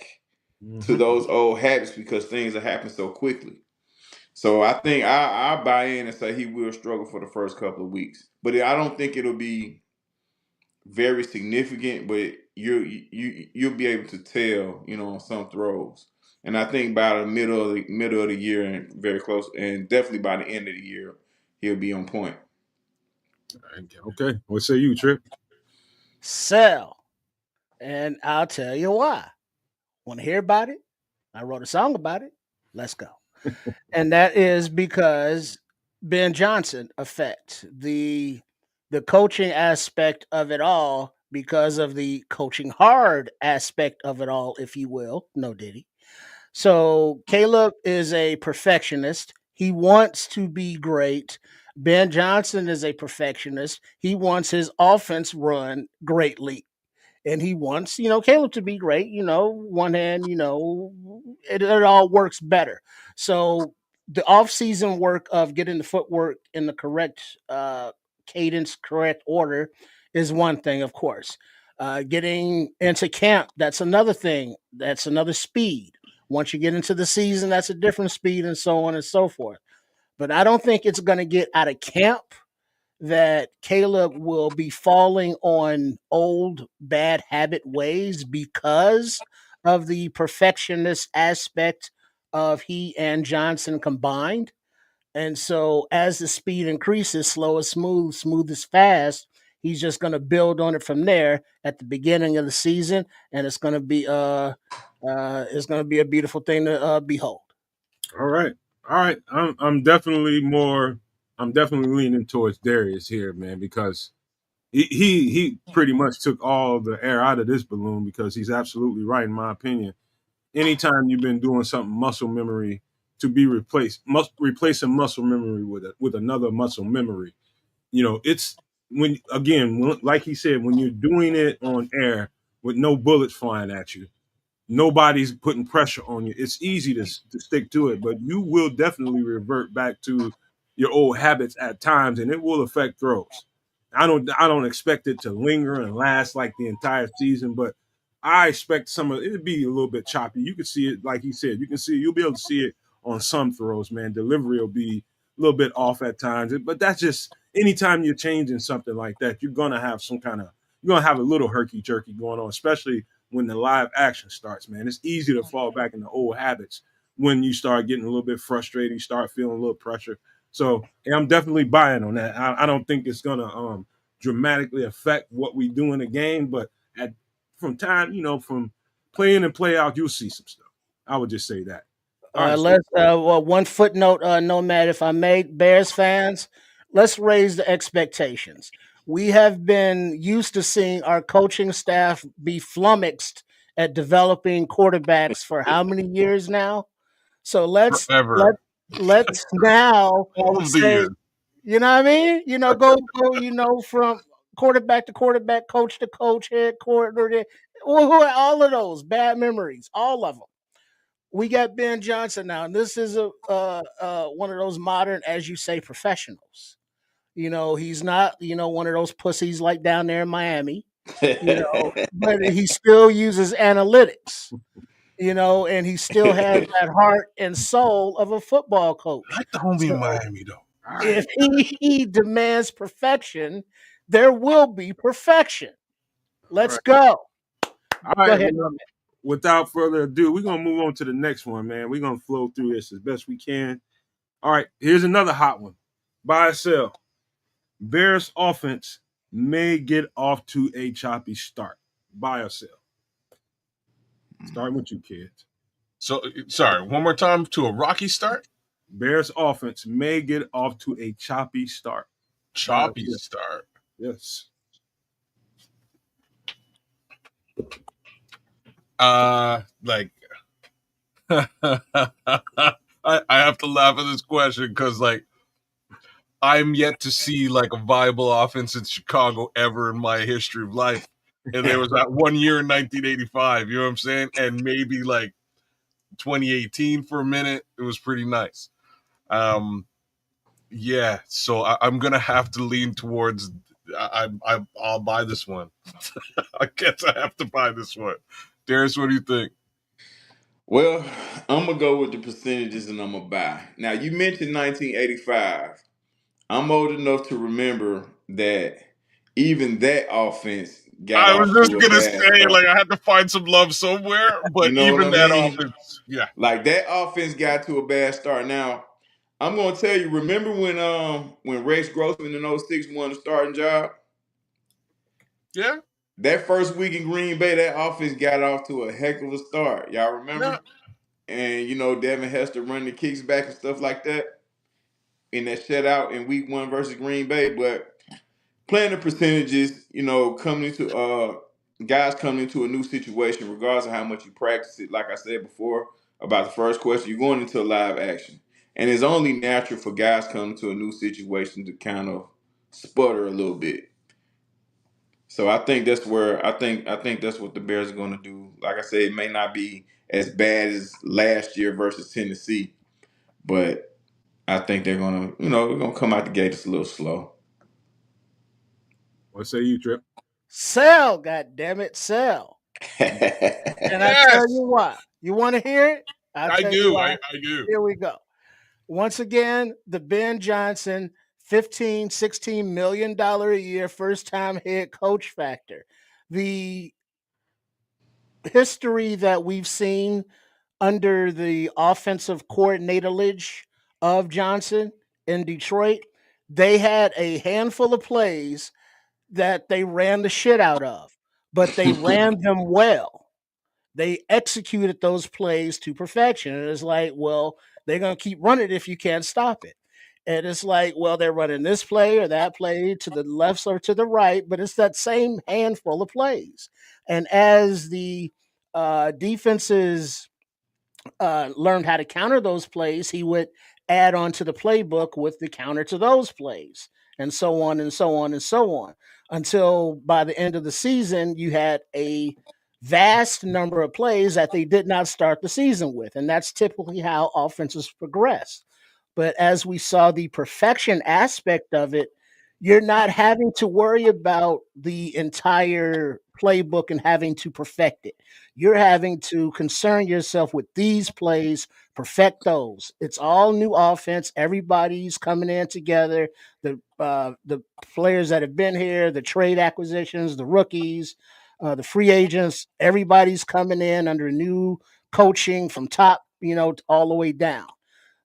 to those old habits because things are happening so quickly. So I think I buy in and say he will struggle for the first couple of weeks, but I don't think it'll be very significant. But you'll be able to tell, on some throws. And I think by the middle of the year and very close, and definitely by the end of the year, he'll be on point. Okay. What say you, Trip? Sell. And I'll tell you why. Want to hear about it? I wrote a song about it. Let's go. And that is because Ben Johnson effect, the coaching aspect of it all, because of the coaching hard aspect of it all, if you will. No Diddy. So Caleb is a perfectionist. He wants to be great. Ben Johnson is a perfectionist. He wants his offense run greatly. And he wants, Caleb to be great. One hand, it all works better. So the off-season work of getting the footwork in the correct cadence, correct order is one thing, of course. Getting into camp, that's another thing. That's another speed. Once you get into the season, that's a different speed, and so on and so forth. But I don't think it's going to get out of camp that Caleb will be falling on old bad habit ways because of the perfectionist aspect of he and Johnson combined. And so as the speed increases, slow is smooth, smooth is fast, he's just going to build on it from there at the beginning of the season, and it's going to be a beautiful thing to behold. All right. All right. I'm definitely leaning towards Darius here, man, because he pretty much took all the air out of this balloon because he's absolutely right in my opinion. Anytime you've been doing something muscle memory to be replacing muscle memory with another muscle memory, it's when again, like he said, when you're doing it on air with no bullets flying at you, nobody's putting pressure on you. It's easy to stick to it, but you will definitely revert back to your old habits at times, and it will affect throws. I don't expect it to linger and last like the entire season, but I expect some of it to be a little bit choppy. You can see it, like he said, you'll be able to see it on some throws, man. Delivery will be a little bit off at times, but that's just anytime you're changing something like that, you're gonna have a little herky jerky going on, especially when the live action starts, man. It's easy to fall back into old habits when you start getting a little bit frustrated, you start feeling a little pressure. So yeah, I'm definitely buying on that. I don't think it's gonna dramatically affect what we do in the game, but at from time, from play in and play out, you'll see some stuff. I would just say that. All right, so Let's well, one footnote, Nomad, if I may, Bears fans, let's raise the expectations. We have been used to seeing our coaching staff be flummoxed at developing quarterbacks for how many years now? So let Forever. let's now All of the say, years. you know what I mean? Go, from quarterback to quarterback, coach to coach, head coordinator, all of those bad memories, all of them. We got Ben Johnson now, and this is a one of those modern, as you say, professionals. He's not, one of those pussies like down there in Miami, but he still uses analytics, and he still has that heart and soul of a football I coach. like the homie So in Miami though. All right. if he demands perfection, there will be perfection. Let's right. go. All Go right. ahead. Well, without further ado, we're gonna move on to the next one, man. We're gonna flow through this as best we can. All right, here's another hot one. Buy or sell. Bears offense may get off to a choppy start. Buy or sell. Starting with you, kids. So sorry, one more time to a rocky start. Bears offense may get off to a choppy start. Choppy start. Yes. Like I have to laugh at this question because like I'm yet to see like a viable offense in Chicago ever in my history of life. And there was that 1 year in 1985, you know what I'm saying? And maybe like 2018 for a minute. It was pretty nice. Yeah, so I'm gonna have to lean towards. I'll buy this one. I guess I have to buy this one. Darius, what do you think? Well, I'm gonna go with the percentages and I'm gonna buy. Now you mentioned 1985. I'm old enough to remember that even that offense got I was off just to a gonna bad say, start. like, I had to find some love somewhere, You but know what even I that mean? offense, yeah, Like that offense got to a bad start. Now, I'm gonna tell you, remember when Rex Grossman in '06 won the starting job? yeah, That first week in Green Bay, that offense got off to a heck of a start. Y'all yeah. remember? And Devin Hester running the kicks back and stuff like that in that shutout in week 1 versus Green Bay. But playing the percentages, coming into guys coming into a new situation, regardless of how much you practice it, like I said before about the first question, you're going into a live action. And it's only natural for guys coming to a new situation to kind of sputter a little bit. So I think that's where I think that's what the Bears are going to do. Like I said, it may not be as bad as last year versus Tennessee, but I think they're gonna, they're gonna come out the gate just a little slow. What say you, Trip? Sell, God damn it, sell. And I tell Yes, you why. You want to hear it? I'll I tell you do. why. I do. Here we go. Once again, the Ben Johnson 15, $16 million a year first time head coach factor. The history that we've seen under the offensive coordinatorage of Johnson in Detroit, they had a handful of plays that they ran the shit out of, but they ran them well. They executed those plays to perfection. And it's like, well, they're going to keep running it if you can't stop it. And it's like, well, they're running this play or that play to the left or to the right, but it's that same handful of plays. And as the defenses learned how to counter those plays, he would add on to the playbook with the counter to those plays, and so on and so on and so on. Until by the end of the season, you had a vast number of plays that they did not start the season with. And that's typically how offenses progress. But as we saw the perfection aspect of it, you're not having to worry about the entire playbook and having to perfect it. You're having to concern yourself with these plays, perfect those. It's all new offense. Everybody's coming in together. The players that have been here, the trade acquisitions, the rookies, the free agents, everybody's coming in under new coaching from top, all the way down.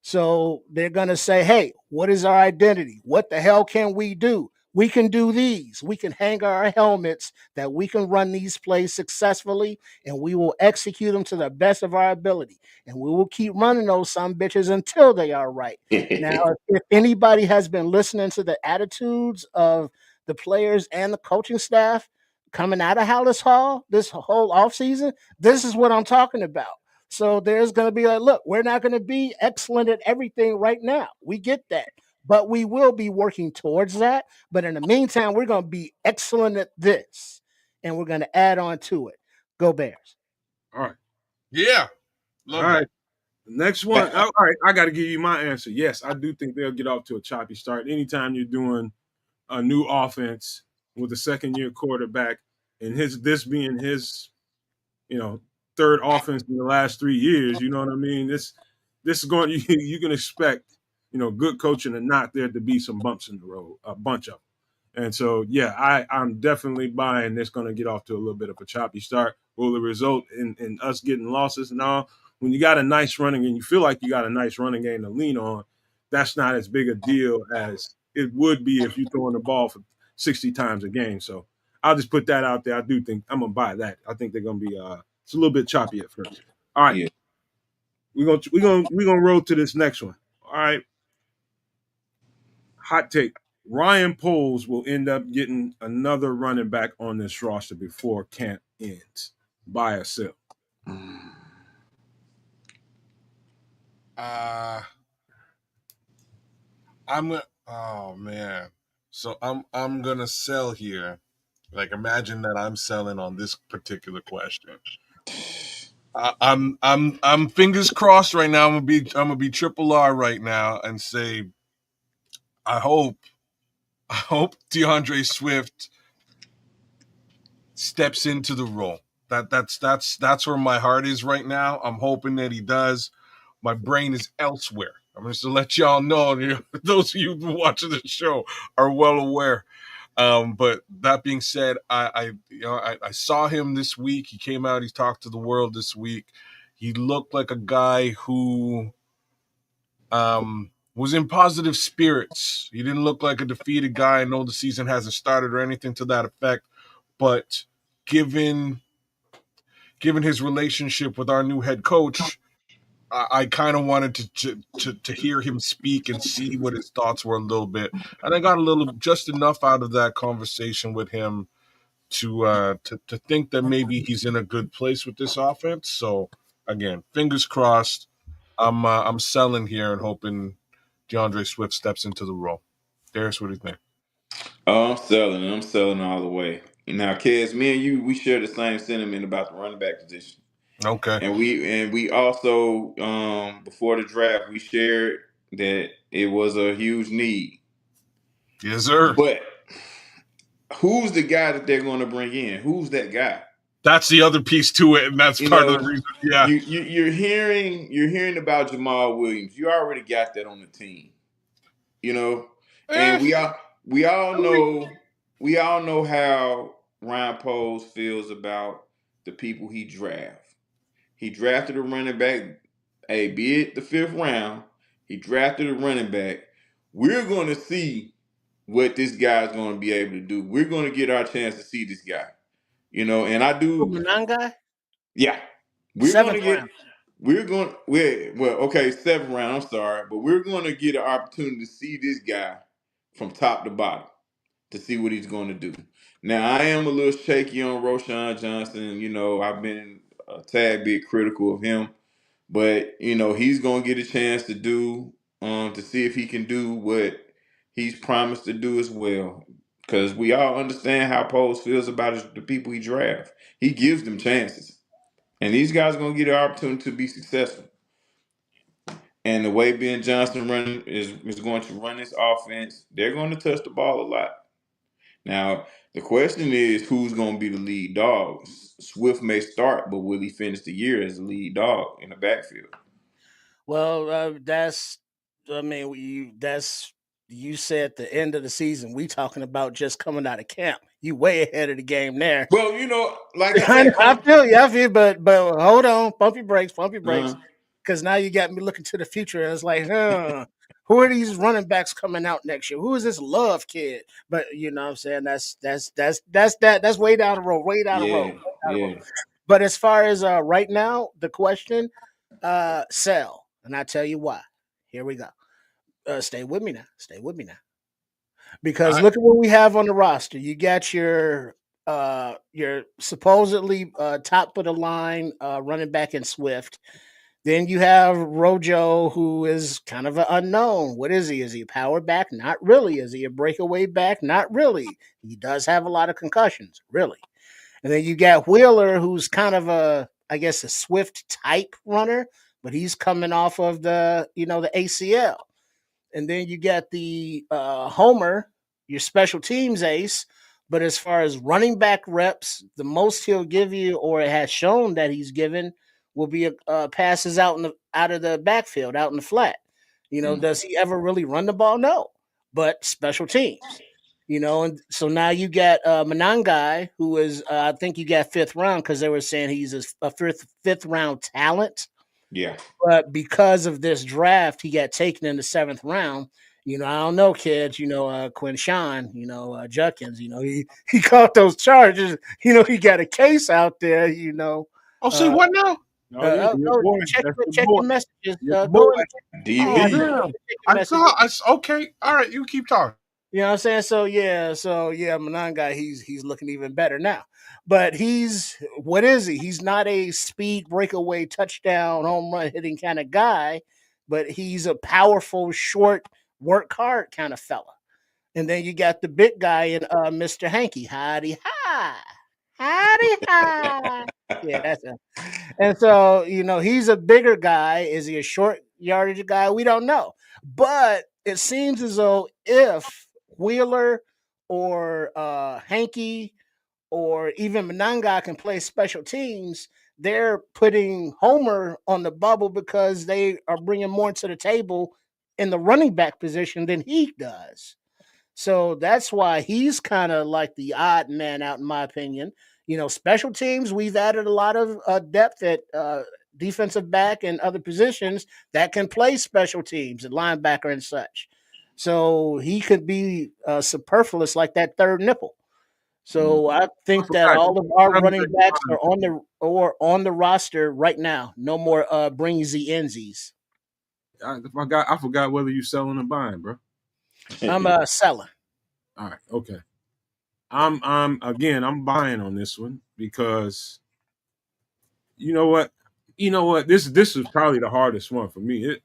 So they're going to say, hey, what is our identity? What the hell can we do? We can do these. We can hang our helmets that we can run these plays successfully and we will execute them to the best of our ability. And we will keep running those some bitches until they are right. Now, if anybody has been listening to the attitudes of the players and the coaching staff coming out of Hallis Hall this whole offseason, this is what I'm talking about. So there's going to be like, look, we're not going to be excellent at everything right now. We get that. But we will be working towards that. But in the meantime, we're going to be excellent at this. And we're going to add on to it. Go Bears. All right. Yeah, All love right. Next one. All right, I got to give you my answer. Yes, I do think they'll get off to a choppy start. Anytime you're doing a new offense with a second-year quarterback, and this being his, you know, third offense in the last 3 years. You know what I mean? This is going. You can expect, good coaching and not there to be some bumps in the road, a bunch of them. And so, yeah, I'm definitely buying this going to get off to a little bit of a choppy start. Will it result in us getting losses? No. When you got a nice running and you feel like you got a nice running game to lean on, that's not as big a deal as it would be if you're throwing the ball for 60 times a game. So I'll just put that out there. I do think I'm gonna buy that. I think they're gonna be it's a little bit choppy at first. All right, Yeah. we're gonna roll to this next one. All right, hot take. Ryan Poles will end up getting another running back on this roster before camp ends. Buy or sell? Oh man. So I'm gonna sell here. Like imagine that I'm selling on this particular question. I'm fingers crossed right now. I'm gonna be triple R right now and say I hope DeAndre Swift steps into the role. That's where my heart is right now. I'm hoping that he does. My brain is elsewhere. I'm just to let y'all know. Those of you who watching the show are well aware. But that being said, I saw him this week. He came out. He talked to the world this week. He looked like a guy who was in positive spirits. He didn't look like a defeated guy. I know the season hasn't started or anything to that effect, but given his relationship with our new head coach, I kind of wanted to hear him speak and see what his thoughts were a little bit, and I got just enough out of that conversation with him to think that maybe he's in a good place with this offense. So again, fingers crossed. I'm selling here and hoping DeAndre Swift steps into the role. Darius, what do you think? Oh, I'm selling, and I'm selling all the way. Now, Kez, me and you, we share the same sentiment about the running back position, Okay. and we also before the draft we shared that it was a huge need. Yes, sir. But who's the guy that they're going to bring in? Who's that guy? That's the other piece to it, and that's You part of the know, reason. Yeah. you're hearing about Jamal Williams. You already got that on the team. You know, and Eh, we all know how Ryan Poles feels about the people he drafts. He drafted a running back, hey, be it the fifth round. He drafted a running back. We're going to see what this guy's going to be able to do. We're going to get our chance to see this guy. And I do, Mananga, yeah. We're going to seventh get, round. okay, seventh round, I'm sorry, but we're going to get an opportunity to see this guy from top to bottom to see what he's going to do. Now, I am a little shaky on Roshan Johnson. I've been a tad bit critical of him, but he's going to get a chance to to see if he can do what he's promised to do as well. Because we all understand how Poles feels about the people he drafts. He gives them chances, and these guys are going to get an opportunity to be successful. And the way Ben Johnson is going to run this offense, they're going to touch the ball a lot. Now, the question is who's going to be the lead dog? Swift may start, but will he finish the year as the lead dog in the backfield? Well, that's. I mean, you said at the end of the season. We talking about just coming out of camp. You way ahead of the game there. Well, like I said, I feel you. I feel, but hold on, pump your brakes, uh, because now you got me looking to the future, and it's like, who are these running backs coming out next year? Who is this Love kid? But you know what I'm saying, that's way down the road, way down the road, yeah, way down the road. yeah. But as far as right now, the question, sell, and I tell you why. Here we go. Stay with me now. Stay with me now. Because I look at what we have on the roster. You got your supposedly top of the line running back in Swift. Then you have Rojo, who is kind of an unknown. What is he? Is he a power back? Not really. Is he a breakaway back? Not really. He does have a lot of concussions, really. And then you got Wheeler, who's kind of I guess, a Swift type runner, but he's coming off of the ACL. And then you got the Homer, your special teams ace. But as far as running back reps, the most he'll give you, or it has shown that he's given, will be passes out of the backfield, out in the flat. Does he ever really run the ball? No, but special teams. And so now you got Manangai, who is I think you got fifth round because they were saying he's a fifth round talent. Yeah. But because of this draft, he got taken in the seventh round. I don't know, kids. Quinshawn, Judkins, he caught those charges. He got a case out there. Oh, say what now? Oh, yeah, your Go boy. check That's the check boy. the messages. Your Go boy. and Oh, DV. damn. check the I messages. saw. Okay. All right. You keep talking. You know what I'm saying? So yeah, Manangai, he's looking even better now. But what is he? He's not a speed breakaway touchdown home run hitting kind of guy, but he's a powerful, short, work hard kind of fella. And then you got the big guy in Mr. Hanky. Howdy hi. Howdy hi. Yeah, that's it. And so, he's a bigger guy. Is he a short yardage guy? We don't know. But it seems as though if Wheeler or Hanky or even Mananga can play special teams, they're putting Homer on the bubble because they are bringing more to the table in the running back position than he does. So that's why he's kind of like the odd man out, in my opinion. Special teams, we've added a lot of depth at defensive back and other positions that can play special teams and linebacker and such. So he could be superfluous like that third nipple. So I think that forgot. all of our running backs are on the roster right now. No more Bringsy Enzies. I forgot whether you selling or buying, bro. I'm selling. All right, okay. I'm buying on this one because you know what, this is probably the hardest one for me.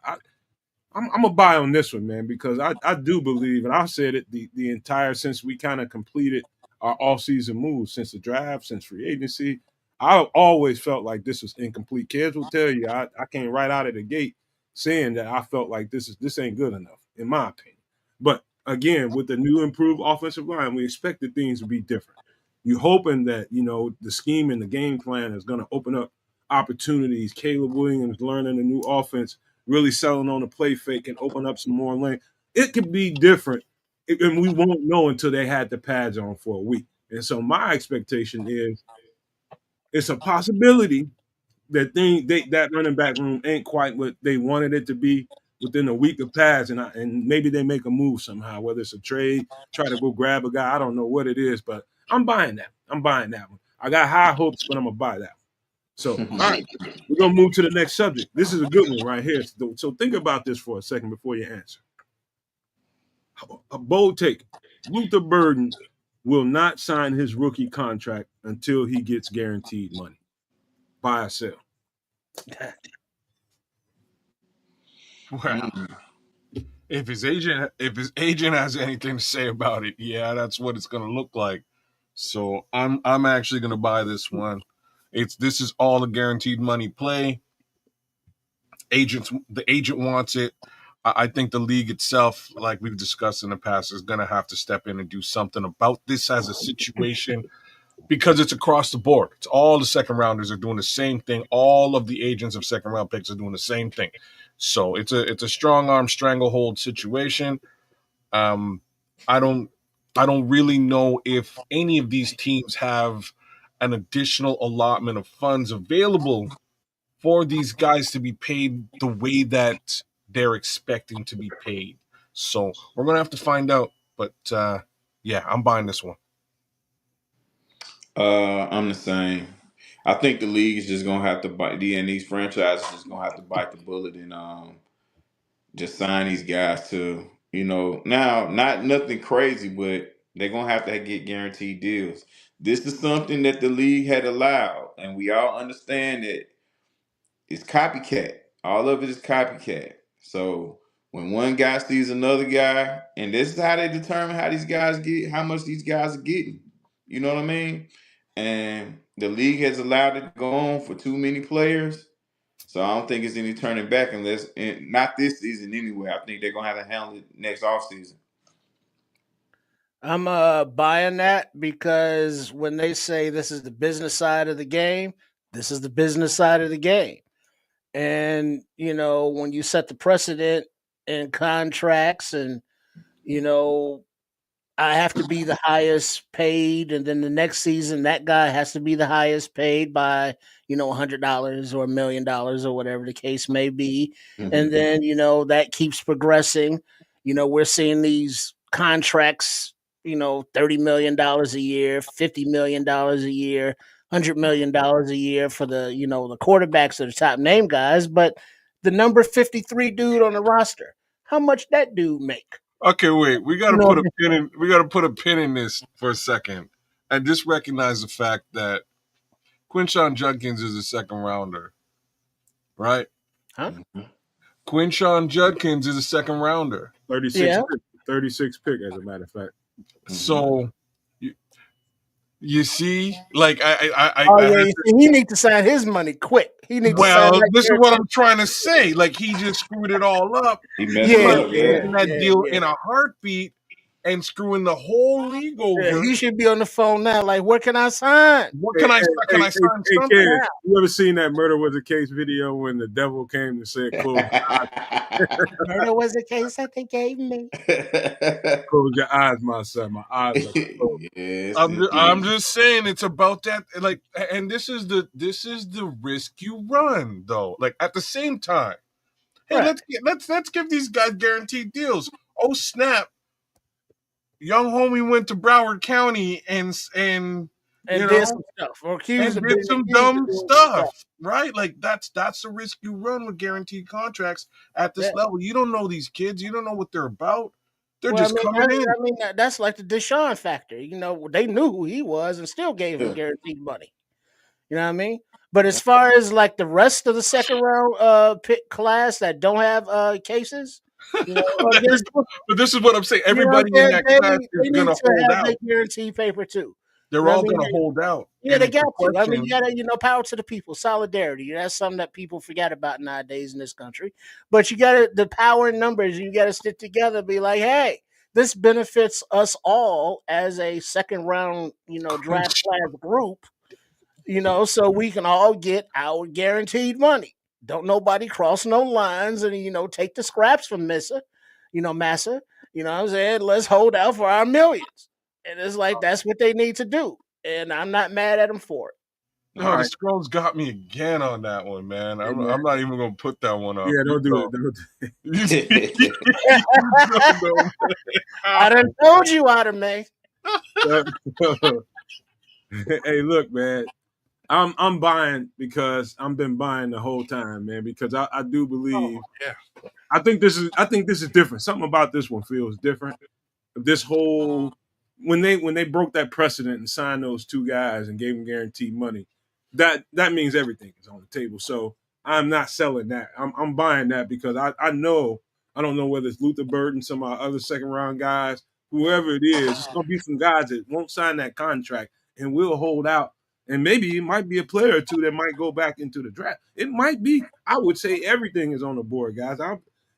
I'm gonna buy on this one, man, because I do believe, and I've said it the entire since we kind of completed our off-season moves, since the draft, since free agency. I've always felt like this was incomplete. Kids will tell you I came right out of the gate saying that I felt like this ain't good enough, in my opinion. But again, with the new improved offensive line, we expected things to be different. You're hoping that the scheme and the game plan is going to open up opportunities. Caleb Williams learning a new offense, really selling on the play fake, and open up some more lane. It could be different, and we won't know until they had the pads on for a week. And so my expectation is it's a possibility that that running back room ain't quite what they wanted it to be within a week of pads, and maybe they make a move somehow, whether it's a trade, try to go grab a guy. I don't know what it is, but I'm buying that. I'm buying that one. I got high hopes, but I'm gonna buy that one. So, all right, we're gonna move to the next subject. This is a good one right here. So think about this for a second before you answer. A bold take: Luther Burden will not sign his rookie contract until he gets guaranteed money. Buy or sell? Well, if his agent has anything to say about it, yeah, that's what it's gonna look like. So I'm actually gonna buy this one. This is all a guaranteed money play. The agent wants it. I think the league itself, like we've discussed in the past, is gonna have to step in and do something about this as a situation because it's across the board. It's all the second rounders are doing the same thing. All of the agents of second round picks are doing the same thing. So it's a strong arm stranglehold situation. I don't really know if any of these teams have an additional allotment of funds available for these guys to be paid the way that they're expecting to be paid. So we're gonna have to find out. But yeah, I'm buying this one. I'm the same. I think the league is just gonna have to bite. And these franchises just gonna have to bite the bullet and just sign these guys to now not nothing crazy, but they're gonna have to get guaranteed deals. This is something that the league had allowed, and we all understand that it's copycat. All of it is copycat. So when one guy sees another guy, and this is how they determine how much these guys are getting. You know what I mean? And the league has allowed it to go on for too many players. So I don't think it's any turning back unless, not this season anyway. I think they're gonna have to handle it next offseason. I'm buying that because when they say this is the business side of the game, this is the business side of the game. And when you set the precedent in contracts, and you know I have to be the highest paid, and then the next season that guy has to be the highest paid by $100 or $1 million or whatever the case may be, Mm-hmm. and then that keeps progressing. We're seeing these contracts, $30 million a year, $50 million a year, $100 million a year for the quarterbacks or the top name guys, but the number 53 dude on the roster, how much that dude make? Okay, wait. We You gotta know, put a pin in. We gotta put a pin in this for a second, and just recognize the fact that Quinshawn Judkins is a second rounder, right? huh? Quinshawn Judkins is a second rounder. 36 Yeah. pick, 36 pick, as a matter of fact. So you see, like Oh I yeah, had you see, he need to sign his money quick. He need to sign well, like this is what I'm trying to say. Like he just screwed it all up, He messed yeah, it like up, yeah, yeah. taking that yeah, deal yeah. in a heartbeat and screwing the whole league Yeah, over. he should be on the phone now. Like, where can I sign? What Hey, can I hey, can hey, I sign hey, something? Ken, you ever seen that Murder Was a Case video when the devil came and said, Murder was the case that they gave me. close your eyes, my son. My eyes are closed. Yes, I'm indeed. just saying it's about that, like, and this is the risk you run, though. Like at the same time, hey, Right. let's give these guys guaranteed deals. Oh snap! Young homie went to Broward County and And you did know some stuff. Or accused and of did being some accused of dumb doing some stuff. stuff, right? Like that's the risk you run with guaranteed contracts at Yeah. this level. You don't know these kids. You don't know what they're about. They're Well, just coming in. that's like the Deshaun factor. They knew who he was and still gave him Yeah. guaranteed money. You know what I mean? But as far as like the rest of the second round pick class that don't have cases, or That is- but this is what I'm saying. Everybody in that class is they need gonna to hold have their out. guaranteed paper too. They're You know all what I gonna mean? hold out. Yeah, And they it's got a to. I mean, you question. gotta, power to the people, solidarity. That's something that people forget about nowadays in this country. But you gotta the power in numbers. You gotta stick together. Be like, hey, this benefits us all as a second round, draft class group. So we can all get our guaranteed money. Don't nobody cross no lines and take the scraps from Massa. You know what I'm saying? Let's hold out for our millions. And it's like that's what they need to do. And I'm not mad at them for it. All No, the right. Scrolls got me again on that one, man. Hey, man. I'm not even gonna put that one up. Yeah, You don't do know. it. Don't do You know, I done told you, May. it. Hey, look, man. I'm buying because I've been buying the whole time, man, because I do believe yeah. I think this is different. Something about this one feels different. This whole when they broke that precedent and signed those two guys and gave them guaranteed money, that means everything is on the table. So I'm not selling that. I'm buying that because I know I don't know whether it's Luther Burton, some of our other second round guys, whoever it is, it's gonna be some guys that won't sign that contract and will hold out. And maybe it might be a player or two that might go back into the draft. It might be. I would say everything is on the board, guys.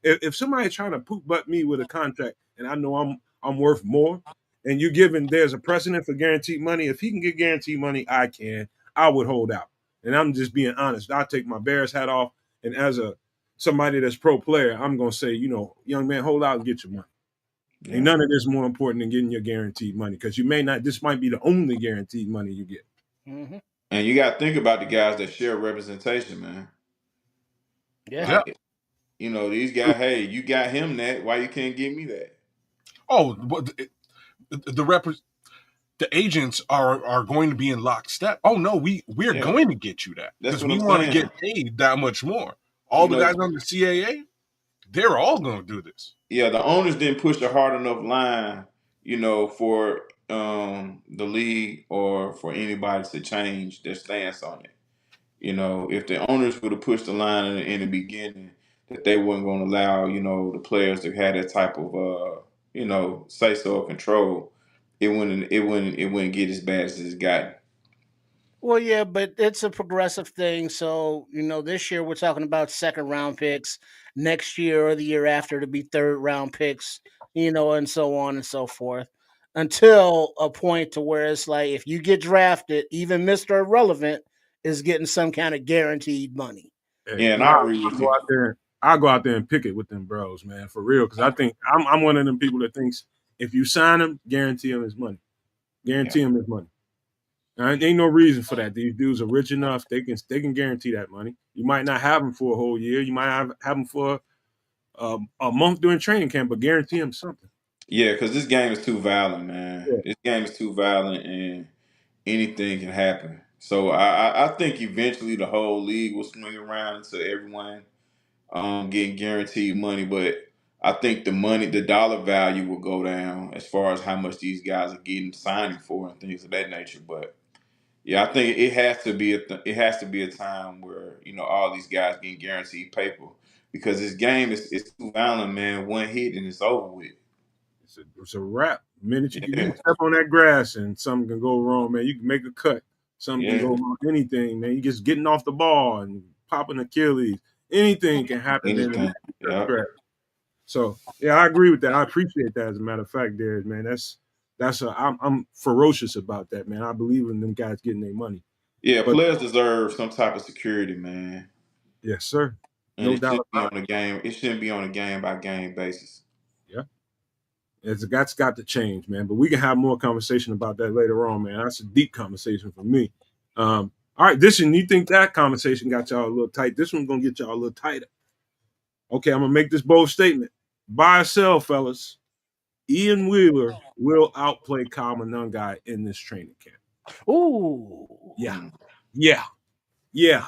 If somebody's trying to poop butt me with a contract, and I know I'm worth more, and you're giving there's a precedent for guaranteed money. If he can get guaranteed money, I can. I would hold out, and I'm just being honest. I'll take my Bears hat off, and as a somebody that's pro player, I'm gonna say, young man, hold out and get your money. Yeah. Ain't none of this more important than getting your guaranteed money because you may not. This might be the only guaranteed money you get. Mm-hmm. And you got to think about the guys that share representation, man. Yeah. Yeah. Like, these guys, hey, you got him that. Why you can't give me that? Oh, but the agents are going to be in lockstep. Oh no, we're Yeah, going to get you that that's because what we I'm want to saying. get paid that much more. All You the know, guys on the CAA, they're all going to do this. yeah, the owners didn't push a hard enough line, for the league or for anybody to change their stance on it. If the owners would have pushed the line in the beginning that they weren't going to allow, the players to have that type of, say so or control, it wouldn't get as bad as it's gotten. Well, yeah, but it's a progressive thing. So, this year we're talking about second round picks. Next year or the year after to be third round picks, and so on and so forth. Until a point to where it's like if you get drafted, even Mr. Irrelevant is getting some kind of guaranteed money. Hey, Yeah, and and I agree I'll with go you. out there. I'll go out there and pick it with them bros, man, for real. Because I think I'm one of them people that thinks if you sign him, guarantee him his money. Yeah, Guarantee him his money. Now, ain't no reason for that. These dudes are rich enough; they can guarantee that money. You might not have them for a whole year. You might have them for a month during training camp, but guarantee them something. yeah, because this game is too violent, man. Yeah. This game is too violent, and anything can happen. So I think eventually the whole league will swing around to everyone getting guaranteed money, but I think the money, the dollar value will go down as far as how much these guys are getting signing for and things of that nature. But yeah, I think it has to be it has to be a time where all these guys getting guaranteed paper because this game is too violent, man. One hit and it's over with. It's a wrap. The minute you Yeah, can step on that grass and something can go wrong, man. You can make a cut. Something can yeah, go wrong. Anything, man. You just getting off the ball and popping Achilles. Anything can happen in anything. that Yeah, stretch. So yeah, I agree with that. I appreciate that. As a matter of fact, Darius, man, I'm ferocious about that, man. I believe in them guys getting their money. yeah. But Players deserve some type of security, man, yes, sir, and no it doubt shouldn't be about on a game. It shouldn't be on a game by game basis. it. Yeah, that's got to change, man. But we can have more conversation about that later on, man. That's a deep conversation for me. All right, this one, you think that conversation got y'all a little tight? This one's gonna get y'all a little tighter. Okay, I'm gonna make this bold statement. Buy or sell, fellas. Ian Wheeler will outplay Kyle Monangai in this training camp. Ooh. Yeah, Mm. yeah, yeah,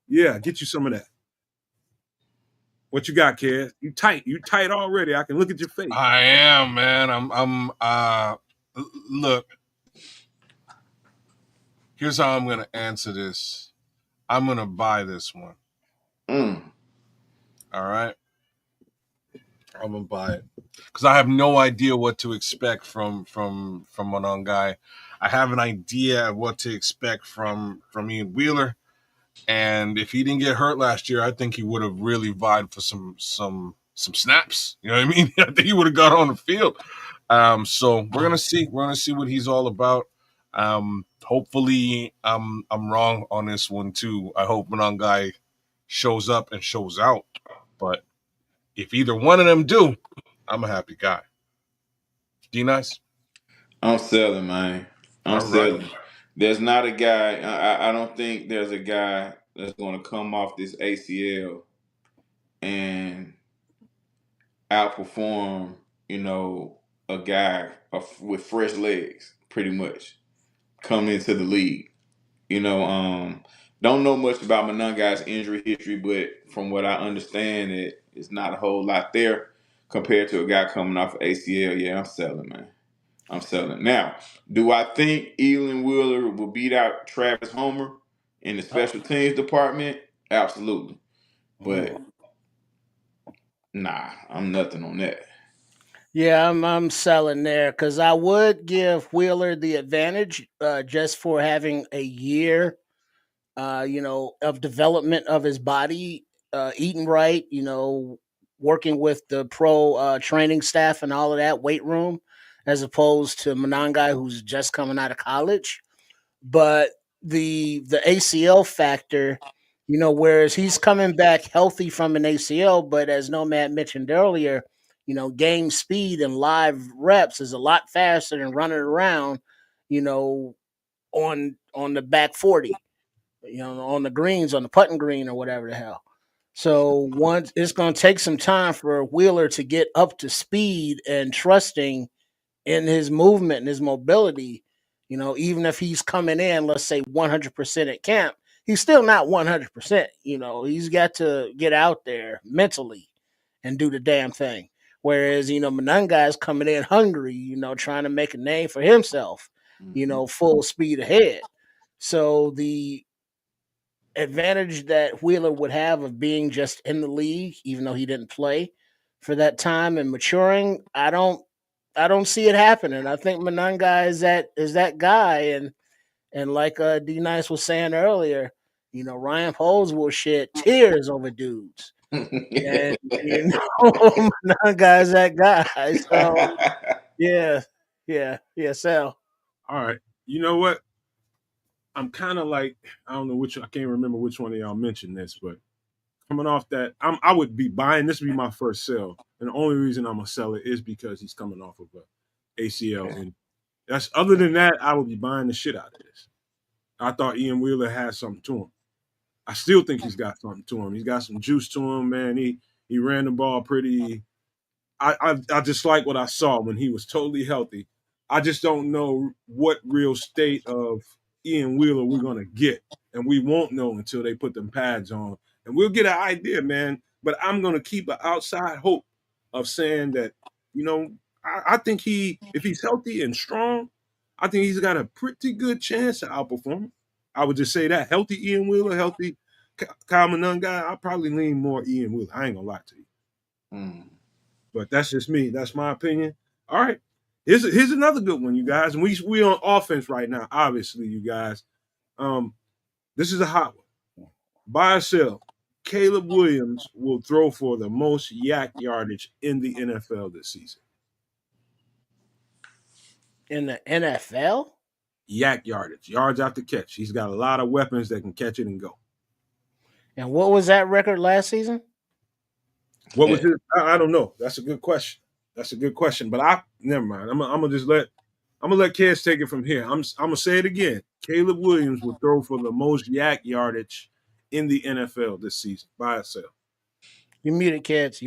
yeah. Get you some of that. What you got, kid? You tight? You tight already? I can look at your face. I am, man. Look, here's how I'm gonna answer this. I'm gonna buy this one. Mm. All right. I'm gonna buy it because I have no idea what to expect from Monongai. I have an idea of what to expect from Ian Wheeler, and if he didn't get hurt last year, I think he would have really vied for some snaps. You know what I mean? I think he would have got on the field. So we're gonna see. We're gonna see what he's all about. Hopefully, I'm wrong on this one too. I hope Monongai shows up and shows out, but if either one of them do, I'm a happy guy. D nice. I'm selling, man. I'm All right. selling. There's not a guy. I don't think there's a guy that's going to come off this ACL and outperform, a guy with fresh legs, pretty much coming into the league. Don't know much about Monangai's injury history, but from what I understand, it's not a whole lot there compared to a guy coming off of ACL. Yeah, I'm selling, man. I'm selling. Now, do I think Elin Wheeler will beat out Travis Homer in the special teams department? Absolutely. But Mm. nah, I'm nothing on that. Yeah, I'm selling there because I would give Wheeler the advantage just for having a year, of development of his body, eating right, working with the pro training staff and all of that weight room, as opposed to Monangai who's just coming out of college. But the ACL factor, whereas he's coming back healthy from an ACL, but as Nomad mentioned earlier, game speed and live reps is a lot faster than running around, you know, on the back 40, on the greens, on the putting green or whatever the hell. So once it's going to take some time for Wheeler to get up to speed and trusting in his movement and his mobility, even if he's coming in, let's say 100% at camp, he's still not 100%. He's got to get out there mentally and do the damn thing. Whereas, Manungai's coming in hungry, trying to make a name for himself, Mhm. full speed ahead. So the advantage that Wheeler would have of being just in the league, even though he didn't play for that time and maturing, I don't see it happening. I think Manungai is that guy, And like D Nice was saying earlier, Ryan Poles will shed tears over dudes. And none guys that guy. So yeah, Sal. All right. You know what? I'm kind of like, I don't know I can't remember which one of y'all mentioned this, but coming off that, I would be buying. This would be my first sell, and the only reason I'm gonna sell it is because he's coming off of a ACL, and that's other than that, I would be buying the shit out of this. I thought Ian Wheeler had something to him. I still think he's got something to him. He's got some juice to him, man. He ran the ball pretty. I just like what I saw when he was totally healthy. I just don't know what real state of Ian Wheeler we're gonna get, and we won't know until they put them pads on, and we'll get an idea, man. But I'm gonna keep an outside hope of saying that, I think if he's healthy and strong, I think he's got a pretty good chance to outperform him. I would just say that healthy Ian Wheeler, healthy Kyle Manung guy, I'll probably lean more Ian Wheeler. I ain't gonna lie to you. But that's just me. That's my opinion. All right. Here's another good one, you guys. And we on offense right now, obviously, you guys. This is a hot one. Buy or sell. Caleb Williams will throw for the most yak yardage in the NFL this season. In the NFL? Yak yardage, yards after catch. He's got a lot of weapons that can catch it and go. And what was that record last season? What was it? I don't know. That's a good question. But never mind. I'm gonna let kids take it from here. I'm gonna say it again. Caleb Williams will throw for the most yak yardage in the NFL this season. Buy or sell. You muted, kids.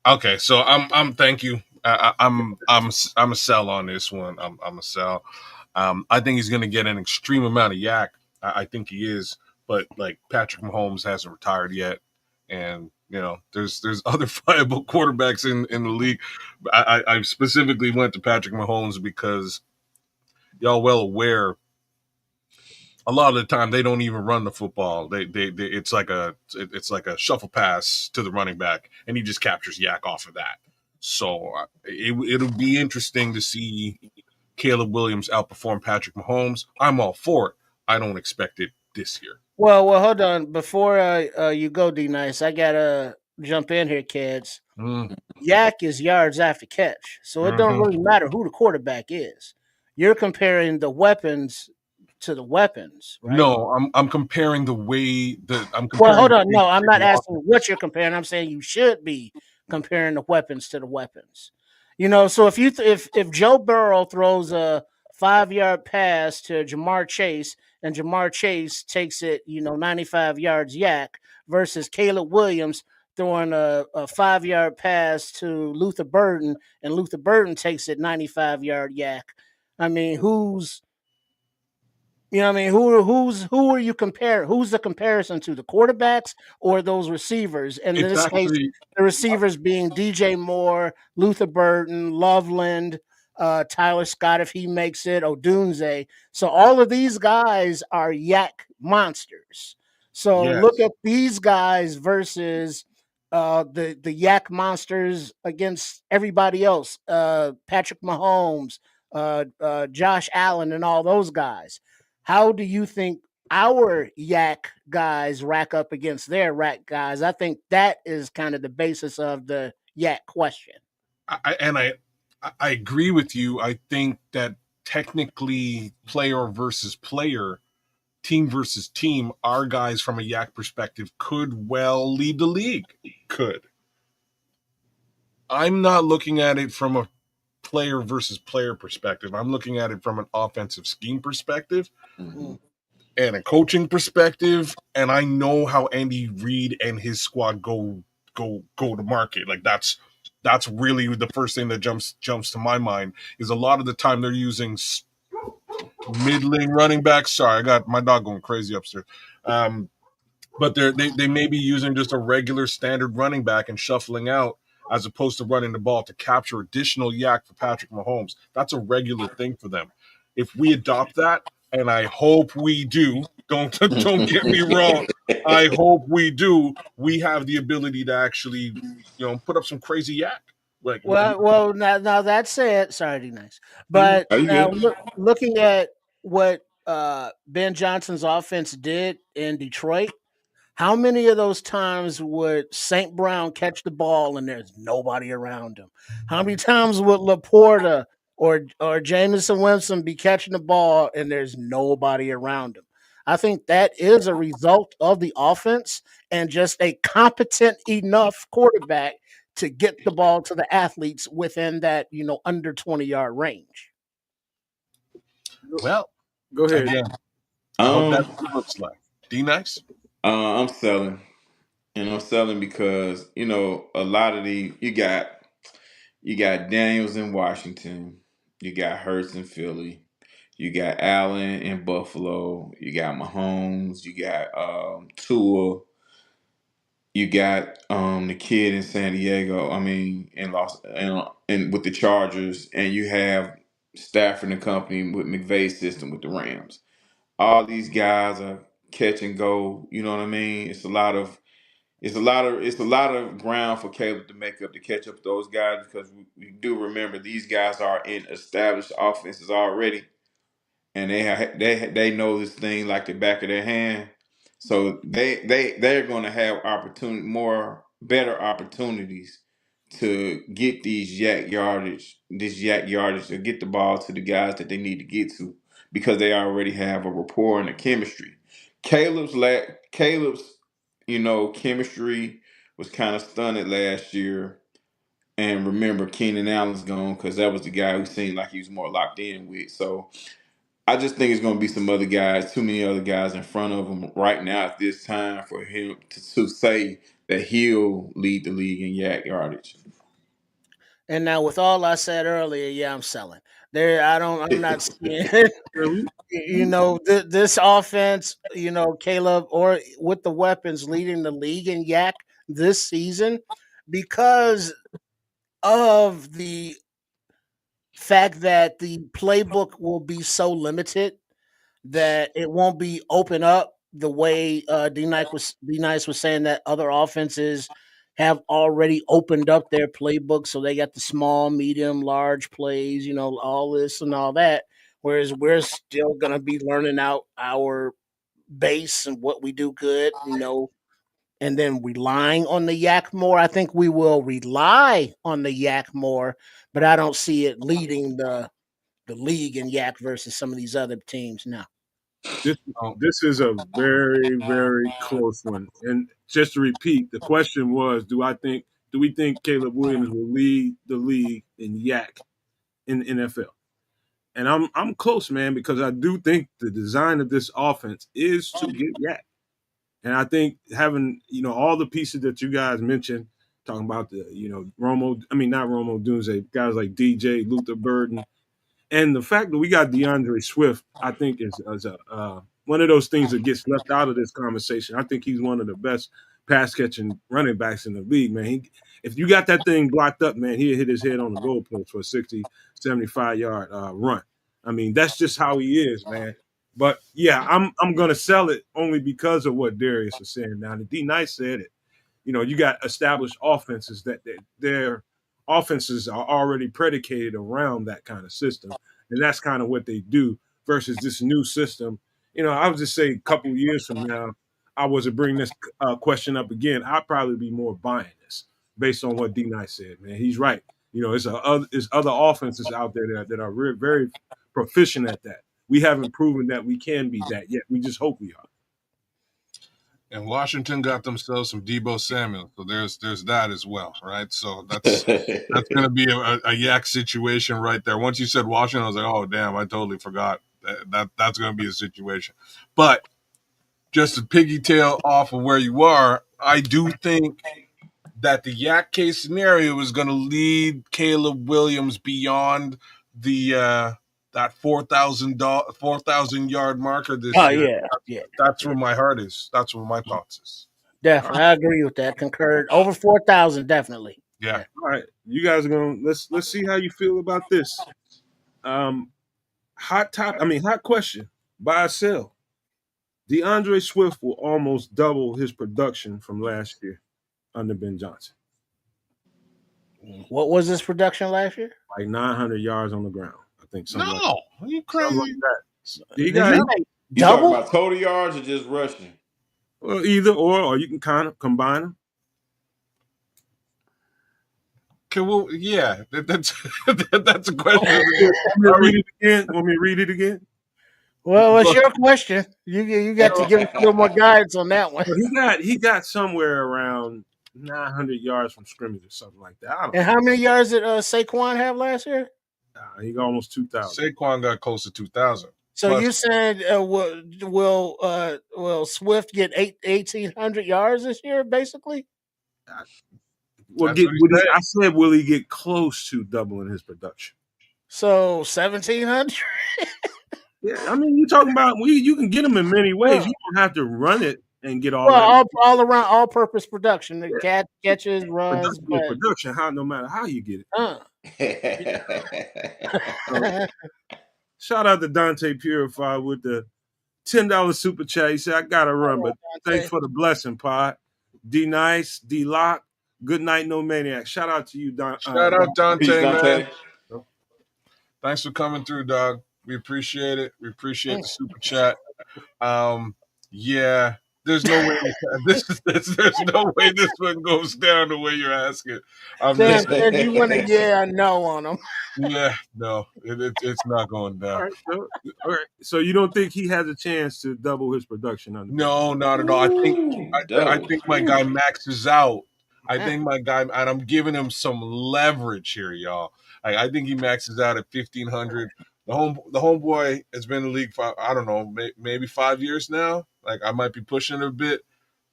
Okay, so I'm thank you. I'm a sell on this one. I'm a sell. I think he's going to get an extreme amount of yak. I think he is, but like Patrick Mahomes hasn't retired yet, and there's other viable quarterbacks in the league. I specifically went to Patrick Mahomes because y'all well aware. A lot of the time they don't even run the football. They it's like a shuffle pass to the running back, and he just captures yak off of that. So it'll be interesting to see Caleb Williams outperform Patrick Mahomes. I'm all for it. I don't expect it this year. Well, hold on. Before you go, D Nice, I gotta jump in here, kids. Yak is yards after catch, so it don't really matter who the quarterback is. You're comparing the weapons to the weapons, right? No, I'm comparing the way that I'm comparing. Well, hold on. No, I'm not asking what you're comparing. I'm saying you should be comparing the weapons to the weapons. So if Joe Burrow throws a 5-yard pass to Jamar Chase and Jamar Chase takes it, 95 yards yak versus Caleb Williams throwing a 5-yard pass to Luther Burden and Luther Burden takes it 95-yard yak. I mean, who are you comparing? Who's the comparison to, the quarterbacks or those receivers? And in this case, the receivers being DJ Moore, Luther Burden, Loveland, Tyler Scott if he makes it, Odunze. So all of these guys are yak monsters. So look at these guys versus the yak monsters against everybody else. Patrick Mahomes, Josh Allen, and all those guys. How do you think our yak guys rack up against their yak guys? I think that is kind of the basis of the yak question. I agree with you. I think that technically player versus player, team versus team, our guys from a yak perspective could well lead the league. Could. I'm not looking at it from a player versus player perspective. I'm looking at it from an offensive scheme perspective. And a coaching perspective, and I know how Andy Reid and his squad go to market. Like that's really the first thing that jumps to my mind is a lot of the time they're using middling running backs. Sorry, I got my dog going crazy upstairs. But they may be using just a regular standard running back and shuffling out as opposed to running the ball to capture additional yak for Patrick Mahomes. That's a regular thing for them. If we adopt that, and I hope we do. Don't get me wrong. I hope we do. We have the ability to actually, put up some crazy yak. Like, now that said, sorry, D Nice, but looking at what Ben Johnson's offense did in Detroit, how many of those times would St. Brown catch the ball and there's nobody around him? How many times would Laporta or Jameson Winston be catching the ball and there's nobody around him? I think that is a result of the offense and just a competent enough quarterback to get the ball to the athletes within that, under 20-yard range. Well, Go ahead. again, I hope that's Um, what it looks like. D nice. I'm selling, and I'm selling because a lot of you got Daniels in Washington, you got Hurts in Philly, you got Allen in Buffalo, you got Mahomes, you got Tua, you got the kid in San Diego. I mean, in Los and with the Chargers, and you have Stafford and company with McVay's system with the Rams. All these guys are catch and go. You know what I mean? It's a lot of ground for Caleb to make up to catch up with those guys because we do remember these guys are in established offenses already, and they know this thing like the back of their hand. So they're going to have better opportunities to get this yak yardage to get the ball to the guys that they need to get to because they already have a rapport and a chemistry. Caleb's chemistry was kind of stunted last year. And remember, Keenan Allen's gone because that was the guy who seemed like he was more locked in with. So I just think it's going to be some other guys, too many other guys in front of him right now at this time for him to say that he'll lead the league in yak yardage. And now, with all I said earlier, yeah, I'm selling. There, I'm not seeing. This offense, Caleb, or with the weapons leading the league in yak this season, because of the fact that the playbook will be so limited that it won't be open up the way D Nice was saying that other offenses have already opened up their playbook, so they got the small, medium, large plays, all this and all that. Whereas we're still gonna be learning out our base and what we do good, and then relying on the yak more. I think we will rely on the yak more, but I don't see it leading the league in yak versus some of these other teams now. This Oh, this is a very, very close one. And just to repeat, the question was, do we think Caleb Williams will lead the league in yak in the NFL? And I'm close, man, because I do think the design of this offense is to get yak. And I think having, all the pieces that you guys mentioned, talking about the, Romo, I mean not Romo Dunze, guys like DJ, Luther Burden, and the fact that we got DeAndre Swift, I think is a one of those things that gets left out of this conversation. I think he's one of the best pass catching running backs in the league, man. If you got that thing blocked up, man, he'll hit his head on the goalpost for a 60, 75-yard run. I mean, that's just how he is, man. But yeah, I'm gonna sell it only because of what Darius was saying. Now, the D Nice said it. You got established offenses that their offenses are already predicated around that kind of system, and that's kind of what they do. Versus this new system, I would just say a couple of years from now, I was to bring this question up again, I'd probably be more buying this based on what D Nice said. Man, he's right. It's other offenses out there that are very proficient at that. We haven't proven that we can be that yet. We just hope we are. and Washington got themselves some Debo Samuel, so there's that as well, right? So that's going to be a yak situation right there. Once you said Washington, I was like, oh damn, I totally forgot that's going to be a situation. But just to piggytail off of where you are, I do think that the yak case scenario is going to lead Caleb Williams beyond the that 4,000 yard marker this Oh year. yeah, yeah, That's yeah, where my heart is. That's where my thoughts is. definitely. I agree with that. Concurred. Over 4,000, definitely. Yeah. Yeah. All right, you guys are gonna let's see how you feel about this. Um, hot question. Buy or sell. DeAndre Swift will almost double his production from last year under Ben Johnson. What was this production last year? Like 900 yards on the ground. I think No, something like are you something like crazy? that. You Did you got say You talking double? about total yards or just rushing? well, either or you can kind of combine them. Yeah, that's that's a question. Want me to read it again? Want me to read it again? Well, it's your question. You got to give us a little more guidance on that one. Well, he got somewhere around 900 yards from scrimmage or something like that. I don't And know. how many yards did Saquon have last year? He got almost 2,000. Saquon got close to 2,000. So you said will Swift get 1,800 yards this year, basically? Well, That's what he said. I said, will he get close to doubling his production? So 1,700. Yeah, I mean, you're talking about you can get him in many ways. You don't have to run it and get all Well, that. all around, all purpose production, the catches, runs, Production is but production. No matter how you get it. So, shout out to Dante Purify with the $10 super chat. He said, I gotta run, but thanks for the blessing, Pod. D Nice, D Lock, good night, no maniac. Shout out to you, Don. Shout out Dante, Peace, man. Dante. Thanks for coming through, dog. We appreciate it. We appreciate the super chat. Yeah, there's no way there's no way this one goes down the way you're asking. Sam said you want a yeah or no on him. Yeah, no, it's not going down. All right. So you don't think he has a chance to double his production? No, not at all. I think my guy maxes out. I think my guy, and I'm giving him some leverage here, y'all. I think he maxes out at 1,500. The homeboy has been in the league for, I don't know, maybe 5 years now. Like, I might be pushing it a bit,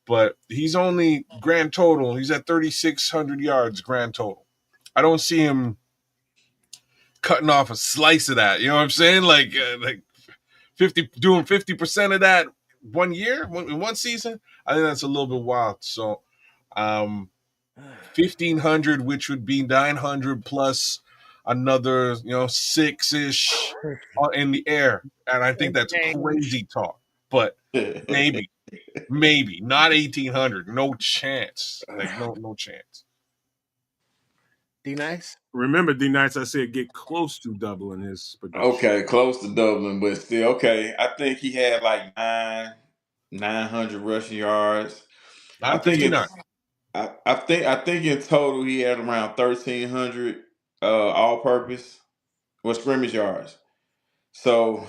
but he's only grand total. He's at 3,600 yards grand total. I don't see him cutting off a slice of that. You know what I'm saying? Like 50% of that 1 year, one season. I think that's a little bit wild. So, 1,500, which would be 900 plus another, 6-ish in the air. And I think that's crazy talk. But maybe, not 1,800. No chance. Like, no chance. D Nice. Remember, D Nice, I said get close to doubling his production. Okay, close to doubling, but still okay. I think he had like 900 rushing yards. I think it's 959. I think in total he had around 1,300 all purpose scrimmage yards. So,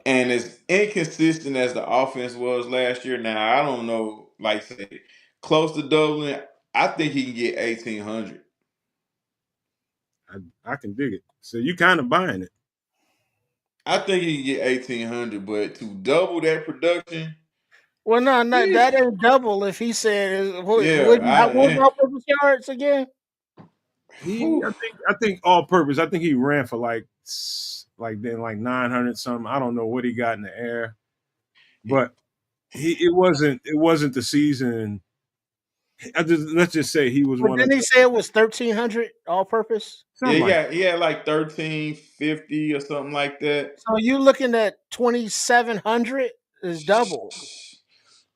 and as inconsistent as the offense was last year, now I don't know, like say close to doubling. I think he can get 1,800. I can dig it. So you kind of buying it. I think he can get 1,800, but to double that production. Well, no, that ain't double. If he said, what was all purpose yards again? I think all purpose. I think he ran for like 900 something. I don't know what he got in the air, but it wasn't the season. Let's just say he was one. Didn't he say it was 1,300 all purpose? Yeah, he had like 1,350 or something like that. So you looking at 2,700 is double.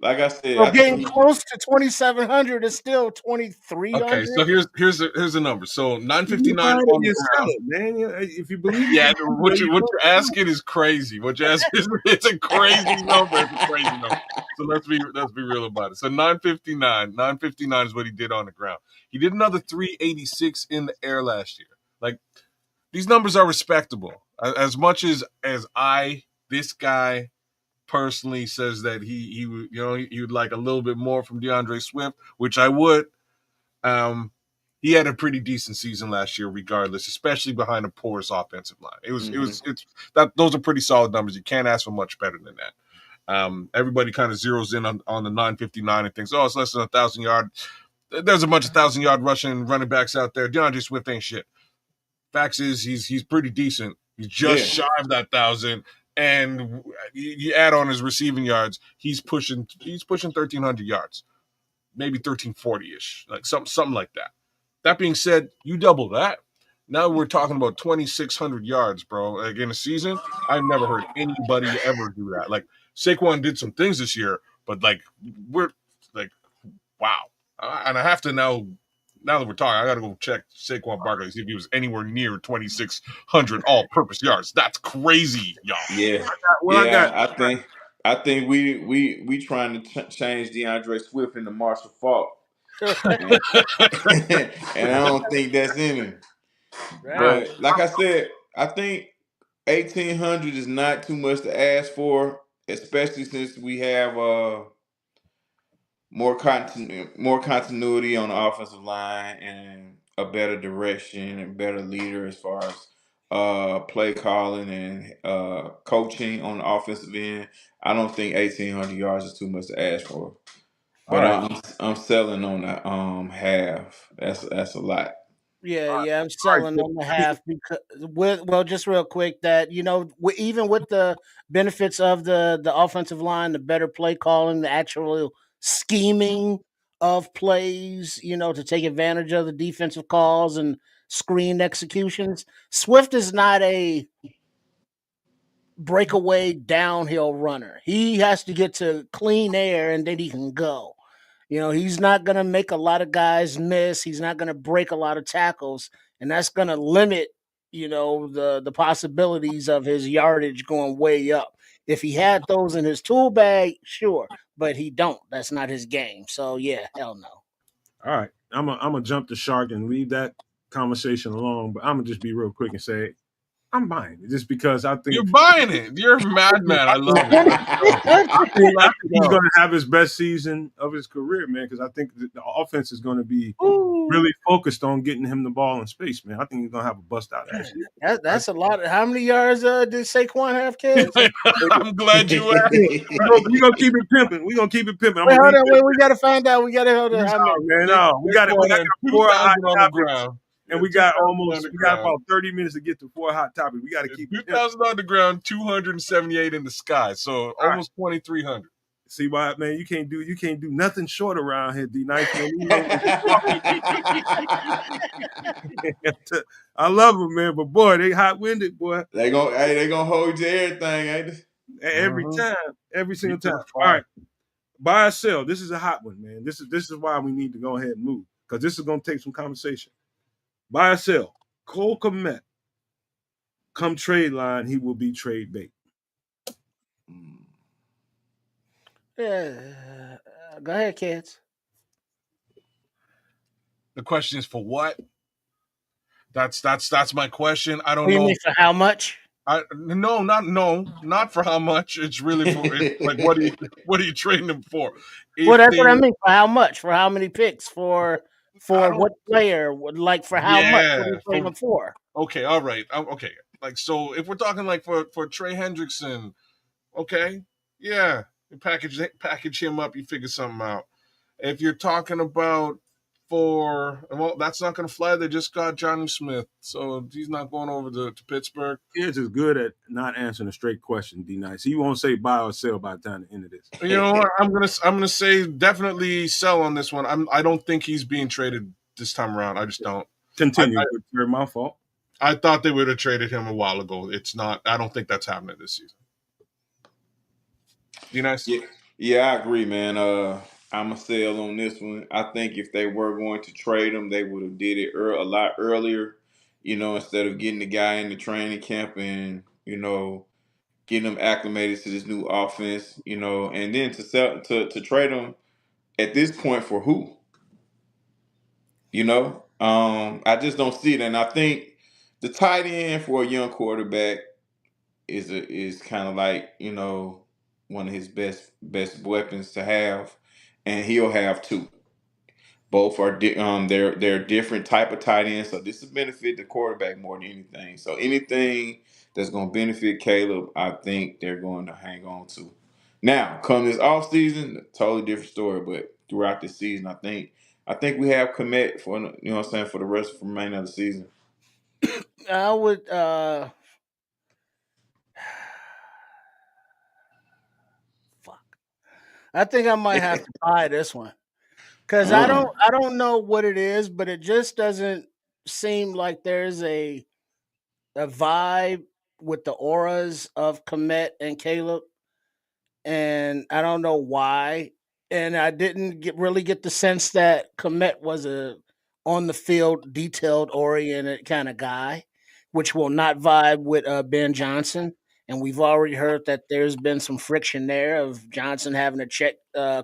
Like I said, so getting close to 2,700 is still 2,300. Okay, so here's the number. So 959 on the ground. Man, if you believe, what you're asking is crazy. What you're asking it's a crazy number. It's a crazy number. So let's be real about it. So 959 is what he did on the ground. He did another 386 in the air last year. Like, these numbers are respectable. As much as this guy personally says that he would like a little bit more from DeAndre Swift, which I would. He had a pretty decent season last year, regardless, especially behind a porous offensive line. Those are pretty solid numbers. You can't ask for much better than that. Everybody kind of zeroes in on the 959 and thinks, it's less than 1,000 yards. There's a bunch of 1,000-yard rushing running backs out there. DeAndre Swift ain't shit. Facts is he's pretty decent. He's just shy of that 1,000. And you add on his receiving yards, he's pushing 1,300 yards, maybe 1,340-ish, like something like that. That being said, you double that. Now we're talking about 2,600 yards, bro. Like, in a season, I've never heard anybody ever do that. Like, Saquon did some things this year, but like, we're like, wow. And I have to now now that we're talking, I got to go check Saquon Barkley see if he was anywhere near 2,600 all-purpose yards. That's crazy, y'all. Yeah, Well, I got. I think we trying to change DeAndre Swift into Marshall Faulk, and, and I don't think that's in him. Right. But like I said, I think 1,800 is not too much to ask for, especially since we have more continuity on the offensive line and a better direction and better leader as far as play calling and coaching on the offensive end. I don't think 1,800 yards is too much to ask for. All But right. I'm selling on the half. That's a lot. Yeah, I'm All right. selling on the half because well, just real quick that even with the benefits of the offensive line, the better play calling, the actual scheming of plays, to take advantage of the defensive calls and screen executions. Swift is not a breakaway downhill runner. He has to get to clean air and then he can go. He's not going to make a lot of guys miss. He's not going to break a lot of tackles, and that's going to limit, the possibilities of his yardage going way up. If he had those in his tool bag, sure, but he don't. That's not his game. So yeah, hell no. All right. I'm gonna jump the shark and leave that conversation alone. But I'm gonna just be real quick and say I'm buying it just because I You're think buying it. You're a madman. I love it. Let's go. I Let's think he's go. going to have his best season of his career, man. Because I think the offense is going to be Ooh, really focused on getting him the ball in space, man. I think he's going to have a bust out ass. that's a lot. How many yards did Saquon have, kids? I'm glad you asked. We're gonna keep it pimping. We're gonna keep it pimping. I'm Wait, gonna hold read on. Wait, we got to find out. We got to hold on. How many? man. No, we got Saquon had 4 hot 2,000 on the topics, ground. and Yeah, 2,000 on the we got ground. about 30 minutes to get to 4 hot topics. We got to keep it pimping. 2,000 on the ground, 278 in the sky, so almost 2,300. See why, man? You can't do nothing short around here, D Nice, man. I love them, man, but boy, they hot winded, boy. they gonna hold you to everything, ain't they? Every Mhm. time, every single Beat to time. the All fire. right, buy or sell. This is a hot one, man. This is why we need to go ahead and move because this is gonna take some conversation. Buy or sell. Cole Kmet, come trade line, he will be trade bait. Yeah. Go ahead, kids. The question is for what? That's my question. I What don't do you know. mean for how much? Not for how much. It's really for it's like what are you trading them for? Well, If that's they what I mean. For how much? For how many picks? I For don't what player? Like for how much? What are yeah you trading them for? okay, all right. Okay. Like so if we're talking like for Trey Hendrickson, okay, yeah. You package him up, you figure something out. If you're talking about that's not going to fly. They just got Johnny Smith, so he's not going over to Pittsburgh. Kids is good at not answering a straight question, D Nice. He won't say buy or sell by the time the end of this. You know what? I'm gonna say definitely sell on this one. I don't think he's being traded this time around. I just don't. Continue. It's my fault. I thought they would have traded him a while ago. It's not. I don't think that's happening this season. You nice? Yeah, I agree, man. I'm a sell on this one. I think if they were going to trade him, they would have did it a lot earlier. Instead of getting the guy in the training camp and getting him acclimated to this new offense. And then to trade him at this point for who? I just don't see it, and I think the tight end for a young quarterback is kind of like one of his best weapons to have, and he'll have two. Both are they're different type of tight ends, so this will benefit the quarterback more than anything. So anything that's going to benefit Caleb, I think they're going to hang on to. Now, come this off season, totally different story. But throughout the season, I think we have commit for what I'm saying for the rest of the remainder of the season. I would. Fuck. I think I might have to buy this one because I don't. Mm. I don't know what it is, but it just doesn't seem like there's a vibe with the auras of Komet and Caleb, and I don't know why. And I didn't really get the sense that Komet was a on the field, detailed oriented kind of guy, which will not vibe with Ben Johnson. And we've already heard that there's been some friction there of Johnson having to check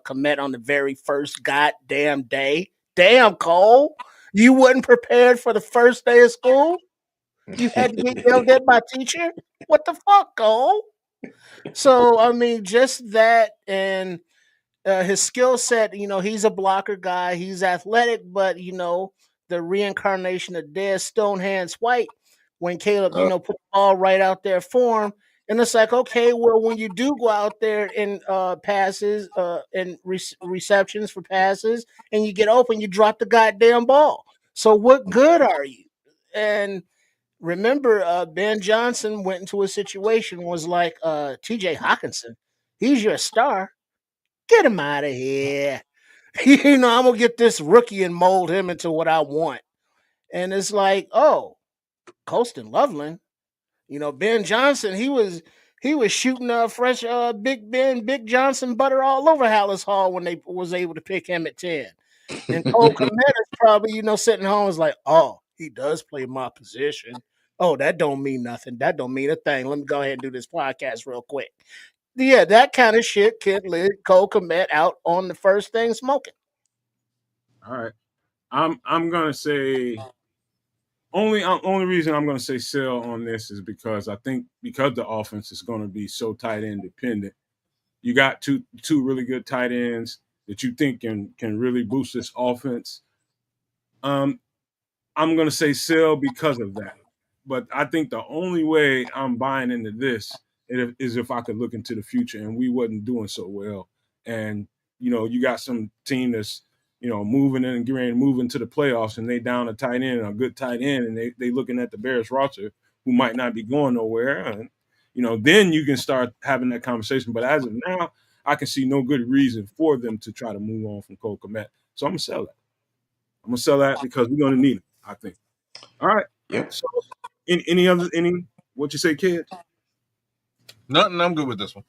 commit on the very first goddamn day. Damn, Cole, you wasn't prepared for the first day of school. You had to get yelled at by teacher. What the fuck, Cole? So I mean, just that and his skill set, he's a blocker guy. He's athletic, but the reincarnation of dead stone hands white when Caleb, Uh, put the ball right out there for him. And it's like, okay, well, when you do go out there and passes and receptions for passes and you get open, you drop the goddamn ball. So what good are you? And remember, Ben Johnson went into a situation was like TJ Hawkinson. He's your star. Get him out of here. I'm gonna get this rookie and mold him into what I want. And it's like, oh, Colston Loveland. Ben Johnson, he was shooting fresh Big Ben, Big Johnson butter all over Hallis Hall when they was able to pick him at 10. And Cole Kmet is probably, sitting home is like, oh, he does play my position. Oh, that don't mean nothing. That don't mean a thing. Let me go ahead and do this podcast real quick. Yeah, that kind of shit can lead Cole Kmet out on the first thing smoking. All right. I'm gonna say only reason I'm gonna say sell on this is because I think because the offense is gonna be so tight end dependent. You got two really good tight ends that you think can really boost this offense. Um, I'm gonna say sell because of that. But I think the only way I'm buying into this is if I could look into the future and we wasn't doing so well. And you got some team that's moving in and getting ready to move into the playoffs, and they down a tight end, a good tight end, and they looking at the Bears roster who might not be going nowhere. And then you can start having that conversation. But as of now, I can see no good reason for them to try to move on from Cole Kmet. So I'm gonna sell that. I'm gonna sell that because we're gonna need it, I think. All right. yep. So any what you say, kids? Nothing. I'm good with this one.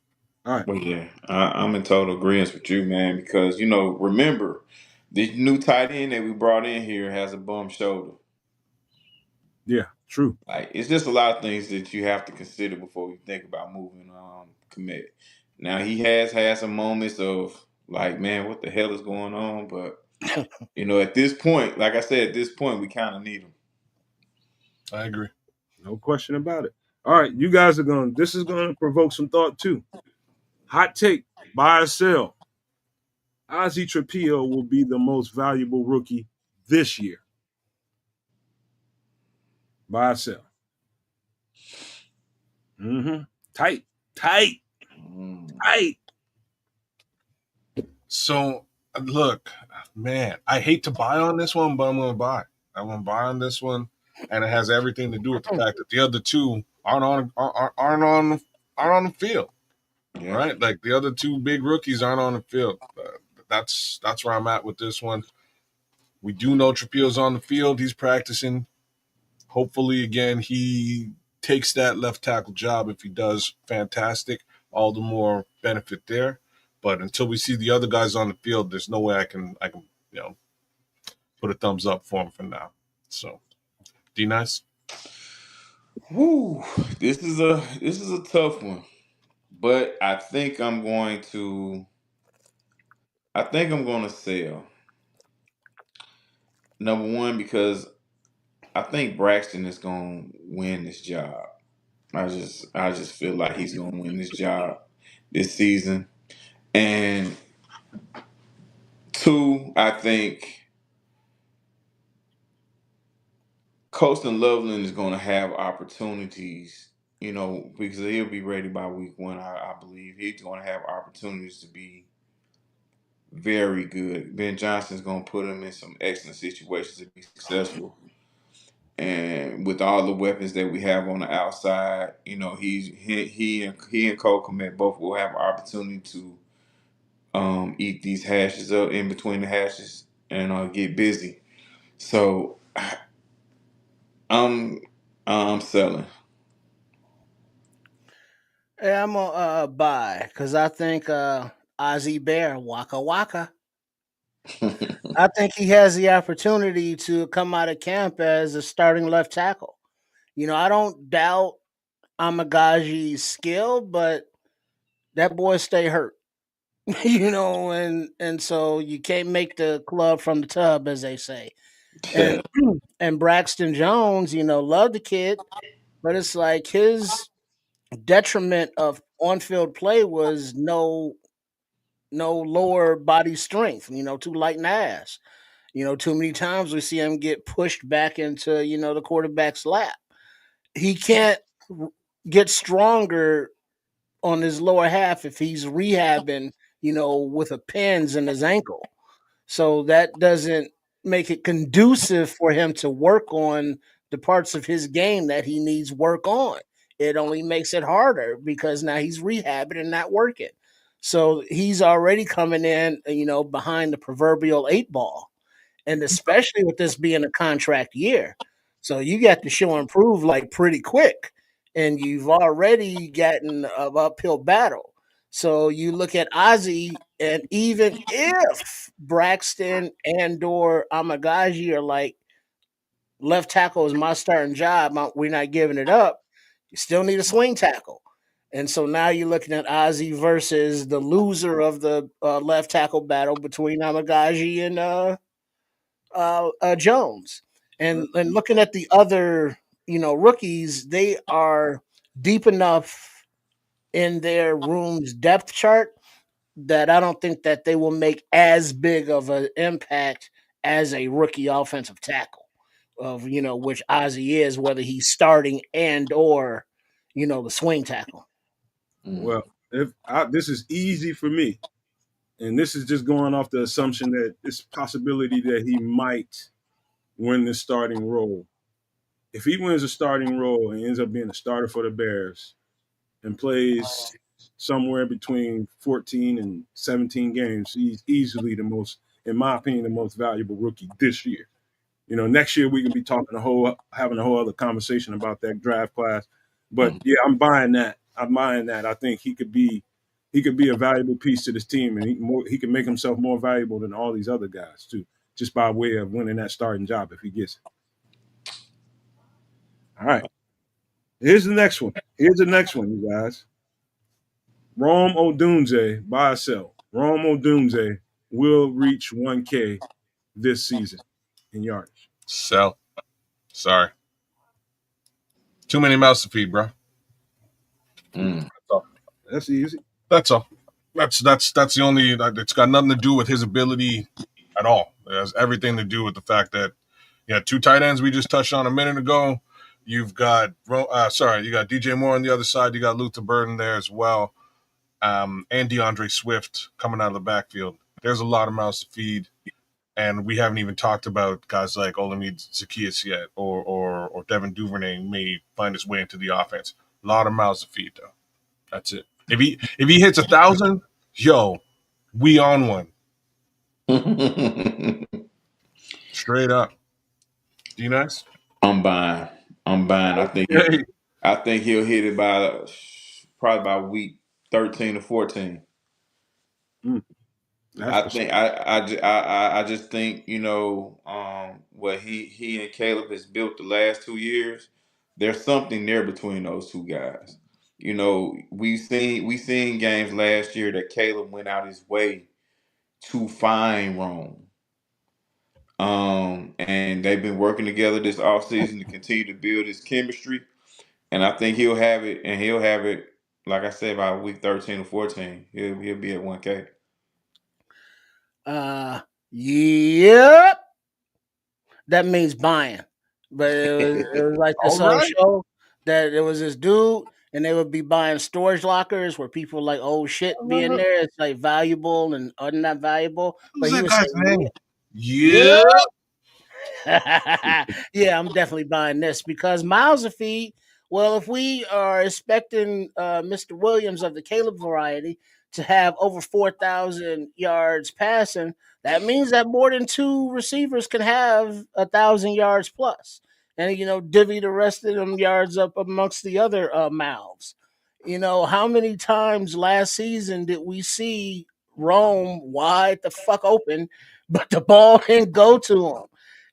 All right. Well, yeah, I'm in total agreement with you, man. Because remember, the new tight end that we brought in here has a bum shoulder. Yeah, true. Like it's just a lot of things that you have to consider before you think about moving commit. Now he has had some moments of like, man, what the hell is going on? But at this point, like I said, at this point, we kind of need him. I agree. No question about it. All right, you guys this is gonna provoke some thought too. Hot take, buy or sell. Ozzie Trapillo will be the most valuable rookie this year. Buy or sell. Mm-hmm. Tight, tight, Mm. tight. So look, man, I hate to buy on this one, but I'm going to buy. I'm going to buy on this one, and it has everything to do with the fact that the other two aren't on the field, Yeah. right? Like the other two big rookies aren't on the field. That's where I'm at with this one. We do know Trapillo's on the field. He's practicing. Hopefully, again, he takes that left tackle job. If he does, fantastic. All the more benefit there. But until we see the other guys on the field, there's no way I can put a thumbs up for him for now. So, D nice. Whew. This is a tough one, but I think I'm going to sell. Number one, because I think Braxton is going to win this job. I just feel like he's going to win this job this season. And two, I think Colston Loveland is going to have opportunities, because he'll be ready by week one. I believe he's going to have opportunities to be very good. Ben Johnson's going to put him in some excellent situations to be successful. And with all the weapons that we have on the outside, he and Cole Kmet both will have an opportunity to eat these hashes up in between the hashes and get busy. So I'm I'm selling. Yeah, I'm gonna buy because I think Ozzy Bear Waka Waka. I think he has the opportunity to come out of camp as a starting left tackle. I don't doubt Amagaji's skill, but that boy stay hurt. And so you can't make the club from the tub, as they say. And and Braxton Jones, love the kid, but it's like his detriment of on-field play was no lower body strength. Too light in the ass. Too many times we see him get pushed back into the quarterback's lap. He can't get stronger on his lower half if he's rehabbing, with a pins in his ankle. So that doesn't make it conducive for him to work on the parts of his game that he needs work on. It only makes it harder because now he's rehabbing and not working. So he's already coming in, behind the proverbial eight ball. And especially with this being a contract year. So you got to show and prove like pretty quick. And you've already gotten an uphill battle. So you look at Ozzy, and even if Braxton and or Amagaji are like left tackle is my starting job, we're not giving it up. You still need a swing tackle. And so now you're looking at Ozzy versus the loser of the left tackle battle between Amagaji and Jones. And looking at the other, rookies, they are deep enough in their room's depth chart that I don't think that they will make as big of an impact as a rookie offensive tackle of which Ozzy is, whether he's starting and or the swing tackle. Well, this is easy for me, and this is just going off the assumption that it's possibility that he might win the starting role. If he wins a starting role and ends up being a starter for the Bears and plays somewhere between 14 and 17 games, he's easily the most, in my opinion, the most valuable rookie this year. Next year we can be having a whole other conversation about that draft class. But yeah, I'm buying that. I think he could be a valuable piece to this team, and he can make himself more valuable than all these other guys too, just by way of winning that starting job if he gets it. All right. Here's the next one, you guys. Rome Odunze, buy or sell. Rome Odunze will reach 1K this season in yardage. Sell. Sorry. Too many mouths to feed, bro. Mm. That's easy. That's all. That's the only. It's got nothing to do with his ability at all. It has everything to do with the fact that you had two tight ends we just touched on a minute ago. You've got you got DJ Moore on the other side. You got Luther Burden there as well, and DeAndre Swift coming out of the backfield. There's a lot of mouths to feed, and we haven't even talked about guys like Olamide Zaccheaus yet, or Devin Duvernay may find his way into the offense. A lot of mouths to feed, though. That's it. If he hits 1,000, yo, we on one. Straight up. D-Nice? I'm buying. I think he'll hit it by probably by week 13 or 14. I just think what he and Caleb has built the last 2 years. There's something there between those two guys. We seen games last year that Caleb went out his way to find Rome. And they've been working together this offseason to continue to build his chemistry. And I think he'll have it, like I said, by week 13 or 14. He'll be at 1K. Yep. That means buying. But it was like this show that there was this dude and they would be buying storage lockers where people like, oh shit, be in there. It's like valuable and not valuable. But he was saying, name? Yeah. Yeah, I'm definitely buying this because miles of feed. Well, if we are expecting Mr. Williams of the Caleb variety to have over 4,000 yards passing, that means that more than two receivers can have 1,000 yards plus, and divvy the rest of them yards up amongst the other mouths. How many times last season did we see Rome wide the fuck open, but the ball didn't go to him.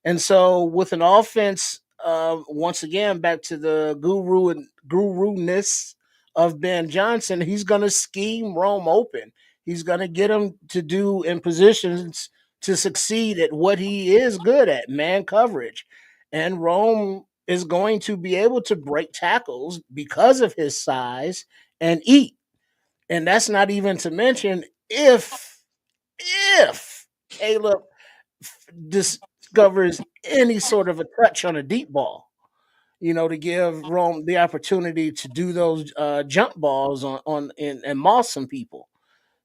And so with an offense, once again back to the guru-ness of Ben Johnson, he's gonna scheme Rome open. He's gonna get him to do in positions to succeed at what he is good at, man coverage. And Rome is going to be able to break tackles because of his size and eat. And that's not even to mention if Caleb discovers any sort of a touch on a deep ball, to give Rome the opportunity to do those jump balls on and moss some people.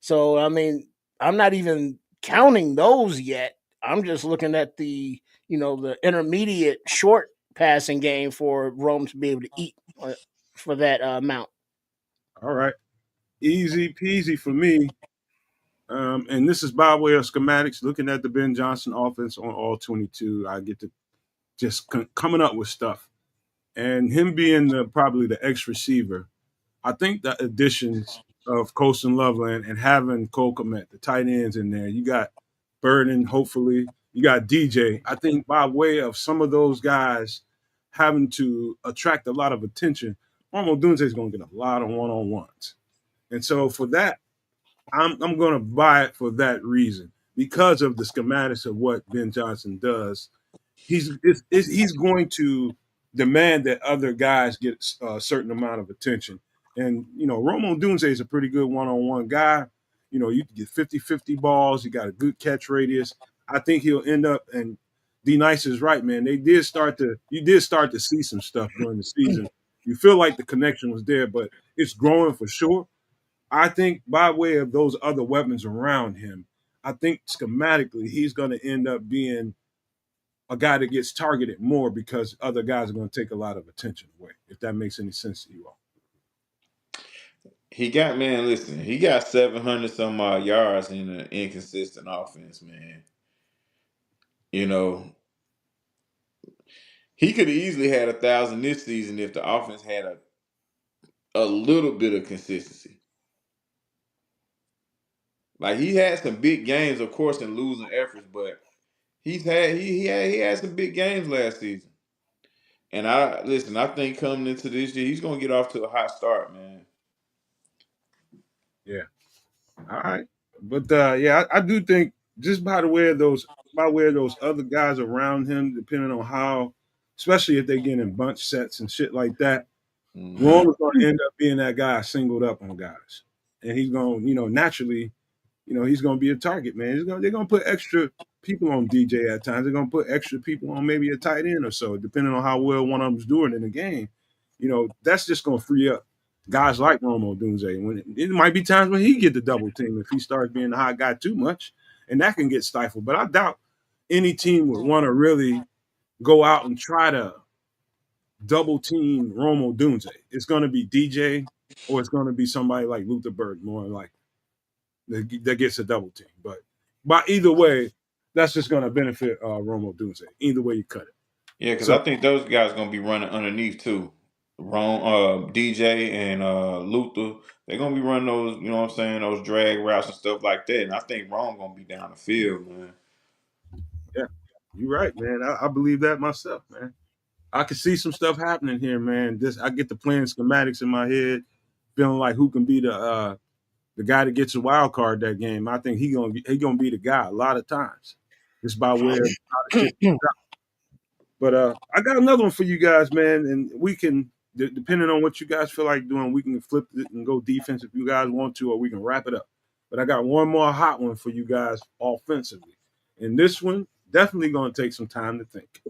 So I mean, I'm not even counting those yet. I'm just looking at the intermediate short passing game for Rome to be able to eat for that amount. All right. Easy peasy for me. And this is by way of schematics. Looking at the Ben Johnson offense on all 22, I get to just coming up with stuff. And him being probably the X receiver, I think the additions of Colston Loveland and having Cole Kmet, the tight ends in there, you got Burden, hopefully, you got DJ. I think by way of some of those guys having to attract a lot of attention, Romo Dunze is going to get a lot of one-on-ones. And so for that, I'm going to buy it for that reason because of the schematics of what Ben Johnson does. He's going to demand that other guys get a certain amount of attention. And, Romo Dunze is a pretty good one-on-one guy. You can get 50-50 balls. You got a good catch radius. I think he'll end up, and D Nice is right, man. You did start to see some stuff during the season. You feel like the connection was there, but it's growing for sure. I think by way of those other weapons around him, I think schematically he's going to end up being a guy that gets targeted more because other guys are going to take a lot of attention away, if that makes any sense to you all. He got 700 some odd yards in an inconsistent offense, man. He could have easily had 1,000 this season if the offense had a little bit of consistency. Like he had some big games, of course, in losing efforts, but he had some big games last season. And I think coming into this year, he's gonna get off to a hot start, man. Yeah. All right. But yeah, I do think just by way of those other guys around him, depending on how, especially if they get in bunch sets and shit like that, Mm-hmm. Rome is going to end up being that guy singled up on guys, and he's going, naturally, he's going to be a target, man. They're going to put extra people on DJ at times. They're going to put extra people on maybe a tight end or so, depending on how well one of them's doing in the game. That's just going to free up guys like Romo Dunze. When it might be times when he get the double team if he starts being the hot guy too much, and that can get stifled. But I doubt any team would want to really go out and try to double team Romo Dunze. It's going to be DJ or it's going to be somebody like Luther Burden more like that gets a double team. But by either way, that's just going to benefit Romo Dunze. Either way you cut it. Yeah, because So I think those guys gonna be running underneath too. DJ and Luther, they're gonna be running those, you know what I'm saying, those drag routes and stuff like that. And I think Rome gonna be down the field, man. yeah, you're right, man. I believe that myself, man. I can see some stuff happening here, man. I get the playing schematics in my head, feeling like who can be the guy that gets a wild card that game. I think he gonna be the guy a lot of times, just by way of how the shit. But I got another one for you guys, man, and we can, depending on what you guys feel like doing, we can flip it and go defense if you guys want to, or we can wrap it up. But I got one more hot one for you guys offensively, and this one definitely gonna take some time to think.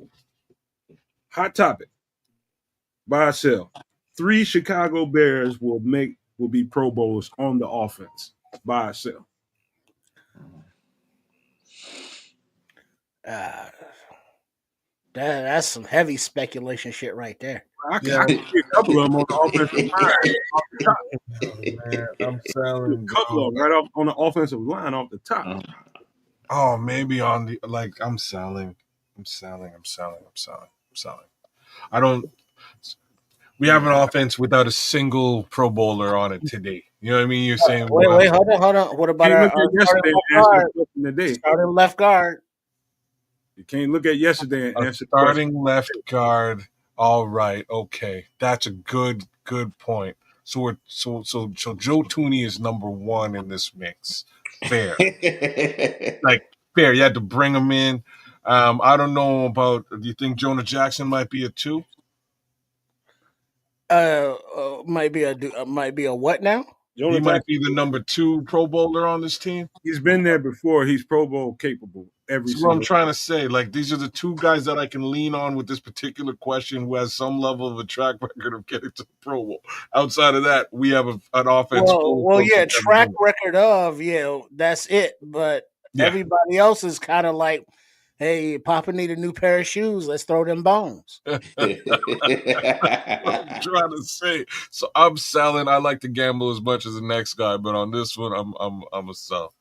Hot topic. Buy or sell. 3 Chicago Bears will be Pro Bowlers on the offense. Buy or sell. Uh, that's some heavy speculation shit right there. I can see a couple of them on the offensive line off the top. Oh, man, I'm A selling, couple of bro. them right off on the offensive line off the top. Oh, maybe on the I'm selling. I'm selling. I don't. We have an offense without a single Pro Bowler on it today. You know what I mean? You're saying Wait, hold on. What about Can't our look at starting yesterday left and answer the guard? question today. Starting left guard. You can't look at yesterday and a answer the question. starting left guard. All right, okay, that's a good point. So Joe Tooney is number one in this mix. Fair, like fair. You had to bring him in. I don't know about. Do you think Jonah Jackson might be a 2? Might be a what now? He Jonah might Jackson, be the number 2 Pro Bowler on this team. he's been there before. He's Pro Bowl capable every That's what I'm single. trying to say. Like, these are the 2 guys that I can lean on with this particular question, who has some level of a track record of getting to the Pro Bowl. Outside of that, we have an offense full of Well, folks yeah, who never track done record of that's it. But it. Yeah. everybody else is kind of like, hey, Papa need a new pair of shoes. Let's throw them bones. I'm trying to say. So I'm selling. I like to gamble as much as the next guy, but on this one, I'm a sell.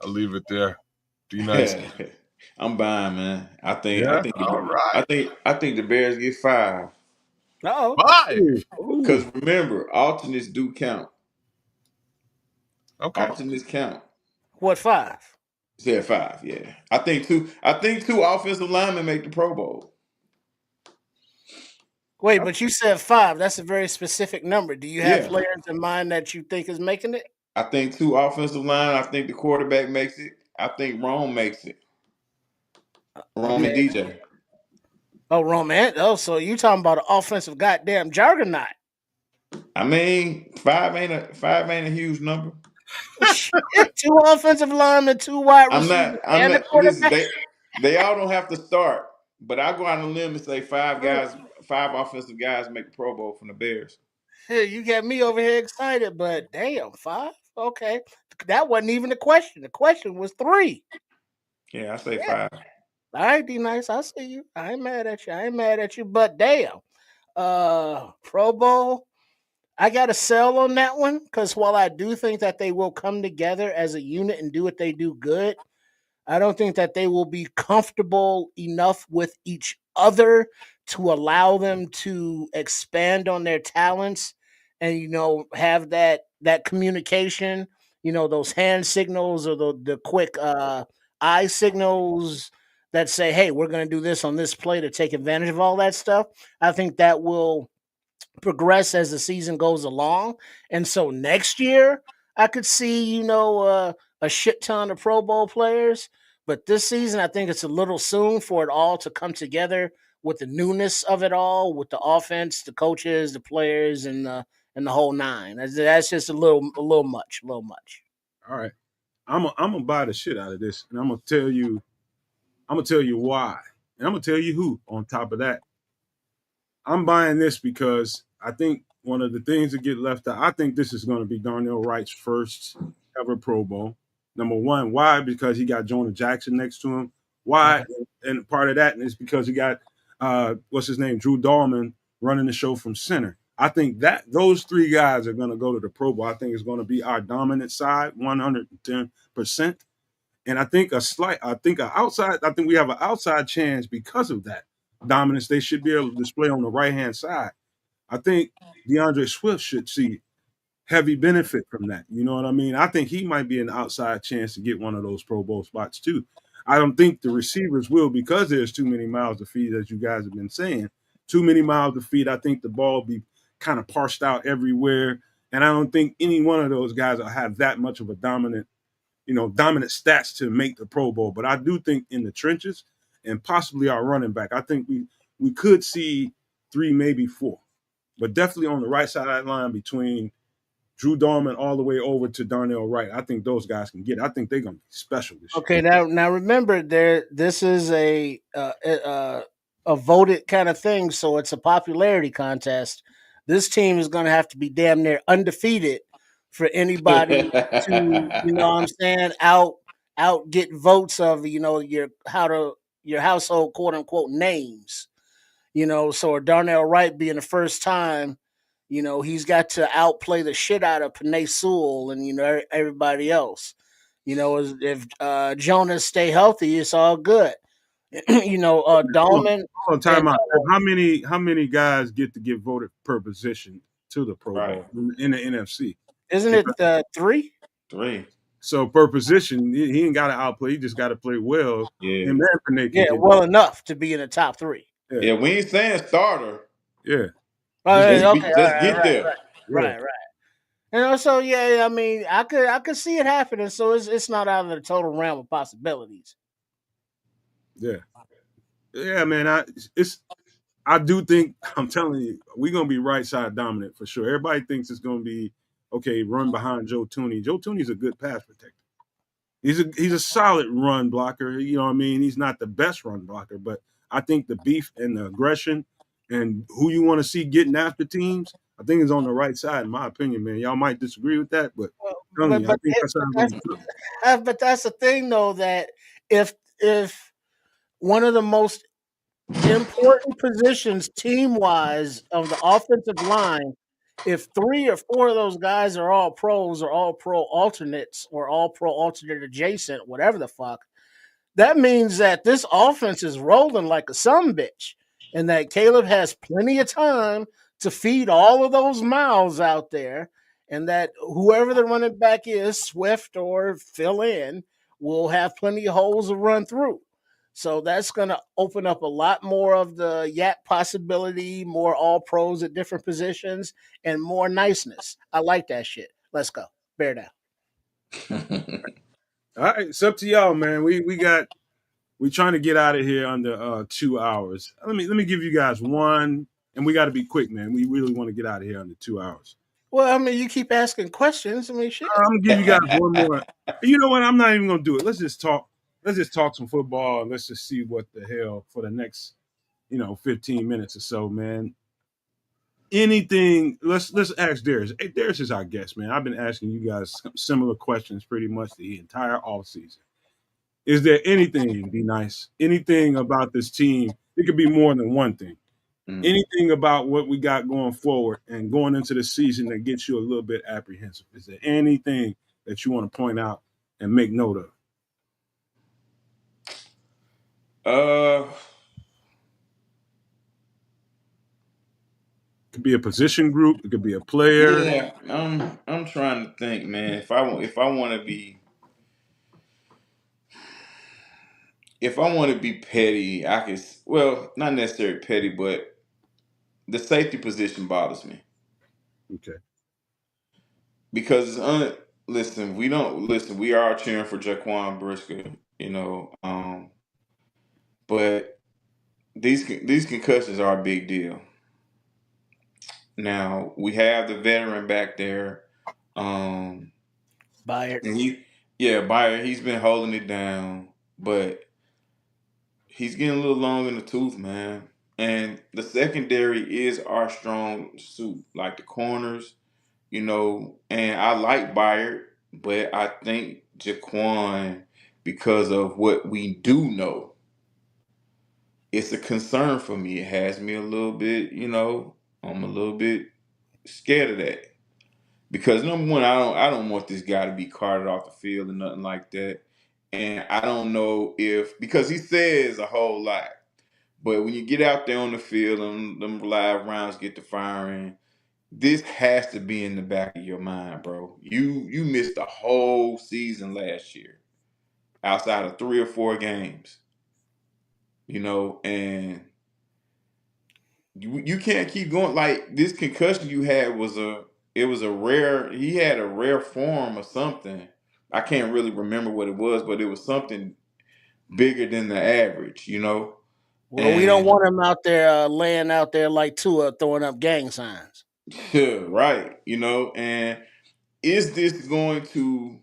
I'll leave it there. Be nice. I'm buying, man. I think I Yeah. think All right. I think the Bears get 5. Oh, 5. Because remember, alternates do count. Okay. Alternates count. what 5? Yeah, 5. Yeah, I think two offensive linemen make the Pro Bowl. Wait, but you said 5. That's a very specific number. Do you have Yeah, players in mind that you think is making it? I think 2 offensive line. I think the quarterback makes it. I think Rome makes it. Rome and Okay. DJ. Oh, Roman. Oh, so you talking about an offensive goddamn juggernaut? I mean, 5 ain't a huge number. Shit, 2 offensive linemen, 2 wide I'm receivers, not. I'm and a not. Listen, quarterback. they all don't have to start, but I go out on a limb and say 5 offensive guys make the Pro Bowl from the Bears. Hey, you got me over here excited, but damn, 5? Okay. That wasn't even the question. The question was 3. Yeah, I say Yeah. 5. All right, D Nice. I see you. I ain't mad at you. I ain't mad at you, but damn. Pro Bowl. I got to sell on that one because while I do think that they will come together as a unit and do what they do good, I don't think that they will be comfortable enough with each other to allow them to expand on their talents and have that communication, those hand signals or the quick eye signals that say, "Hey, we're going to do this on this play to take advantage of all that stuff." I think that will progress as the season goes along. And so next year, I could see, a shit ton of Pro Bowl players. But this season, I think it's a little soon for it all to come together with the newness of it all, with the offense, the coaches, the players, and the whole nine. That's just a little much. All right, I'm gonna buy the shit out of this, and I'm gonna tell you why, and I'm gonna tell you who. On top of that, I'm buying this because I think one of the things that get left out. I think this is going to be Darnell Wright's first ever Pro Bowl. Number one, why? Because he got Jonah Jackson next to him. Why? And part of that is because he got what's his name, Drew Dahlman, running the show from center. I think that those 3 guys are going to go to the Pro Bowl. I think it's going to be our dominant side, 110%. And I think I think we have an outside chance because of that dominance they should be able to display on the right hand side. I think DeAndre Swift should see heavy benefit from that. You know what I mean? I think he might be an outside chance to get one of those Pro Bowl spots too. I don't think the receivers will because there's too many miles to feed, as you guys have been saying. Too many miles to feed. I think the ball will be kind of parsed out everywhere. And I don't think any one of those guys will have that much of a dominant stats to make the Pro Bowl. But I do think in the trenches and possibly our running back, I think we could see 3, maybe 4. But definitely on the right side of that line between Drew Dahlman all the way over to Darnell Wright, I think those guys can get it. I think they're going to be special this year. Okay, now remember, this is a voted kind of thing, so it's a popularity contest. This team is going to have to be damn near undefeated for anybody to, what I'm saying, out get votes of your household quote unquote names. So Darnell Wright being the first time, he's got to outplay the shit out of Panay Sewell and everybody else. If Jonah stay healthy, it's all good. Dahlman Hold on, and time out. How many guys get to get voted per position to the Pro Right. Bowl in the NFC? isn't Because, it 3? 3. so per position, he ain't got to outplay. He just got to play well. Yeah. And Manfred can Yeah, get. well enough to be in the top 3. Yeah, Yeah, we ain't saying starter. yeah, Oh, just yeah, get. okay, all Just right, get there. Yeah, right. So yeah, I mean, I could see it happening. So it's not out of the total realm of possibilities. yeah, yeah, man. I do think I'm telling you, we're gonna be right side dominant for sure. Everybody thinks it's gonna be okay. Run behind Joe Tooney. Joe Tooney's a good pass protector. He's a solid run blocker. You know what I mean? He's not the best run blocker, but I think the beef and the aggression and who you want to see getting after teams, I think is on the right side, in my opinion, man. Y'all might disagree with that, but Well, I'm telling but you, I but think that's how it's that's gonna be. but that's the thing though, that if one of the most important positions team wise of the offensive line, if 3 or 4 of those guys are all pros or all pro alternates or all pro alternate adjacent, whatever the fuck, that means that this offense is rolling like a sumbitch, and that Caleb has plenty of time to feed all of those mouths out there, and that whoever the running back is, Swift or fill in, will have plenty of holes to run through. So that's going to open up a lot more of the yak possibility, more all pros at different positions, and more niceness. I like that shit. Let's go. Bear down. All right, it's up to y'all, man. We trying to get out of here under 2 hours. Let me give you guys one, and we got to be quick, man. We really want to get out of here under 2 hours. Well, I mean, you keep asking questions. I mean, shit. I'm gonna give you guys one more. You know what? I'm not even gonna do it. Let's just talk. Let's just talk some football and let's just see what the hell for the next 15 minutes or so, man. Anything? Let's ask Darius. Hey, Darius is our guest, man. I've been asking you guys similar questions pretty much the entire off season. Is there anything, be nice, anything about this team? It could be more than one thing. Anything about what we got going forward and going into the season that gets you a little bit apprehensive? Is there anything that you want to point out and make note of? Uh, It could be a position group. It could be a player. yeah. I'm trying to think, man. If I want to be petty, I can. Well, not necessarily petty, but the safety position bothers me Okay. because listen. We don't listen. We are cheering for Jaquan Brisker, but these concussions are a big deal. Now we have the veteran back there, Bayard. and Bayer. He's been holding it down, but he's getting a little long in the tooth, man. And the secondary is our strong suit, like the corners, And I like Bayard, but I think Jaquan, because of what we do know, it's a concern for me. It has me a little bit, I'm a little bit scared of that. Because number one, I don't want this guy to be carted off the field or nothing like that. And I don't know because he says a whole lot. But when you get out there on the field and them live rounds get to firing, this has to be in the back of your mind, bro. You missed the whole season last year, outside of 3 or 4 games, and you can't keep going. Like, this concussion you had was a rare. He had a rare form or something. I can't really remember what it was, but it was something bigger than the average. Well, we don't And want him out there laying out there like Tua throwing up gang signs. yeah, right, and is this going to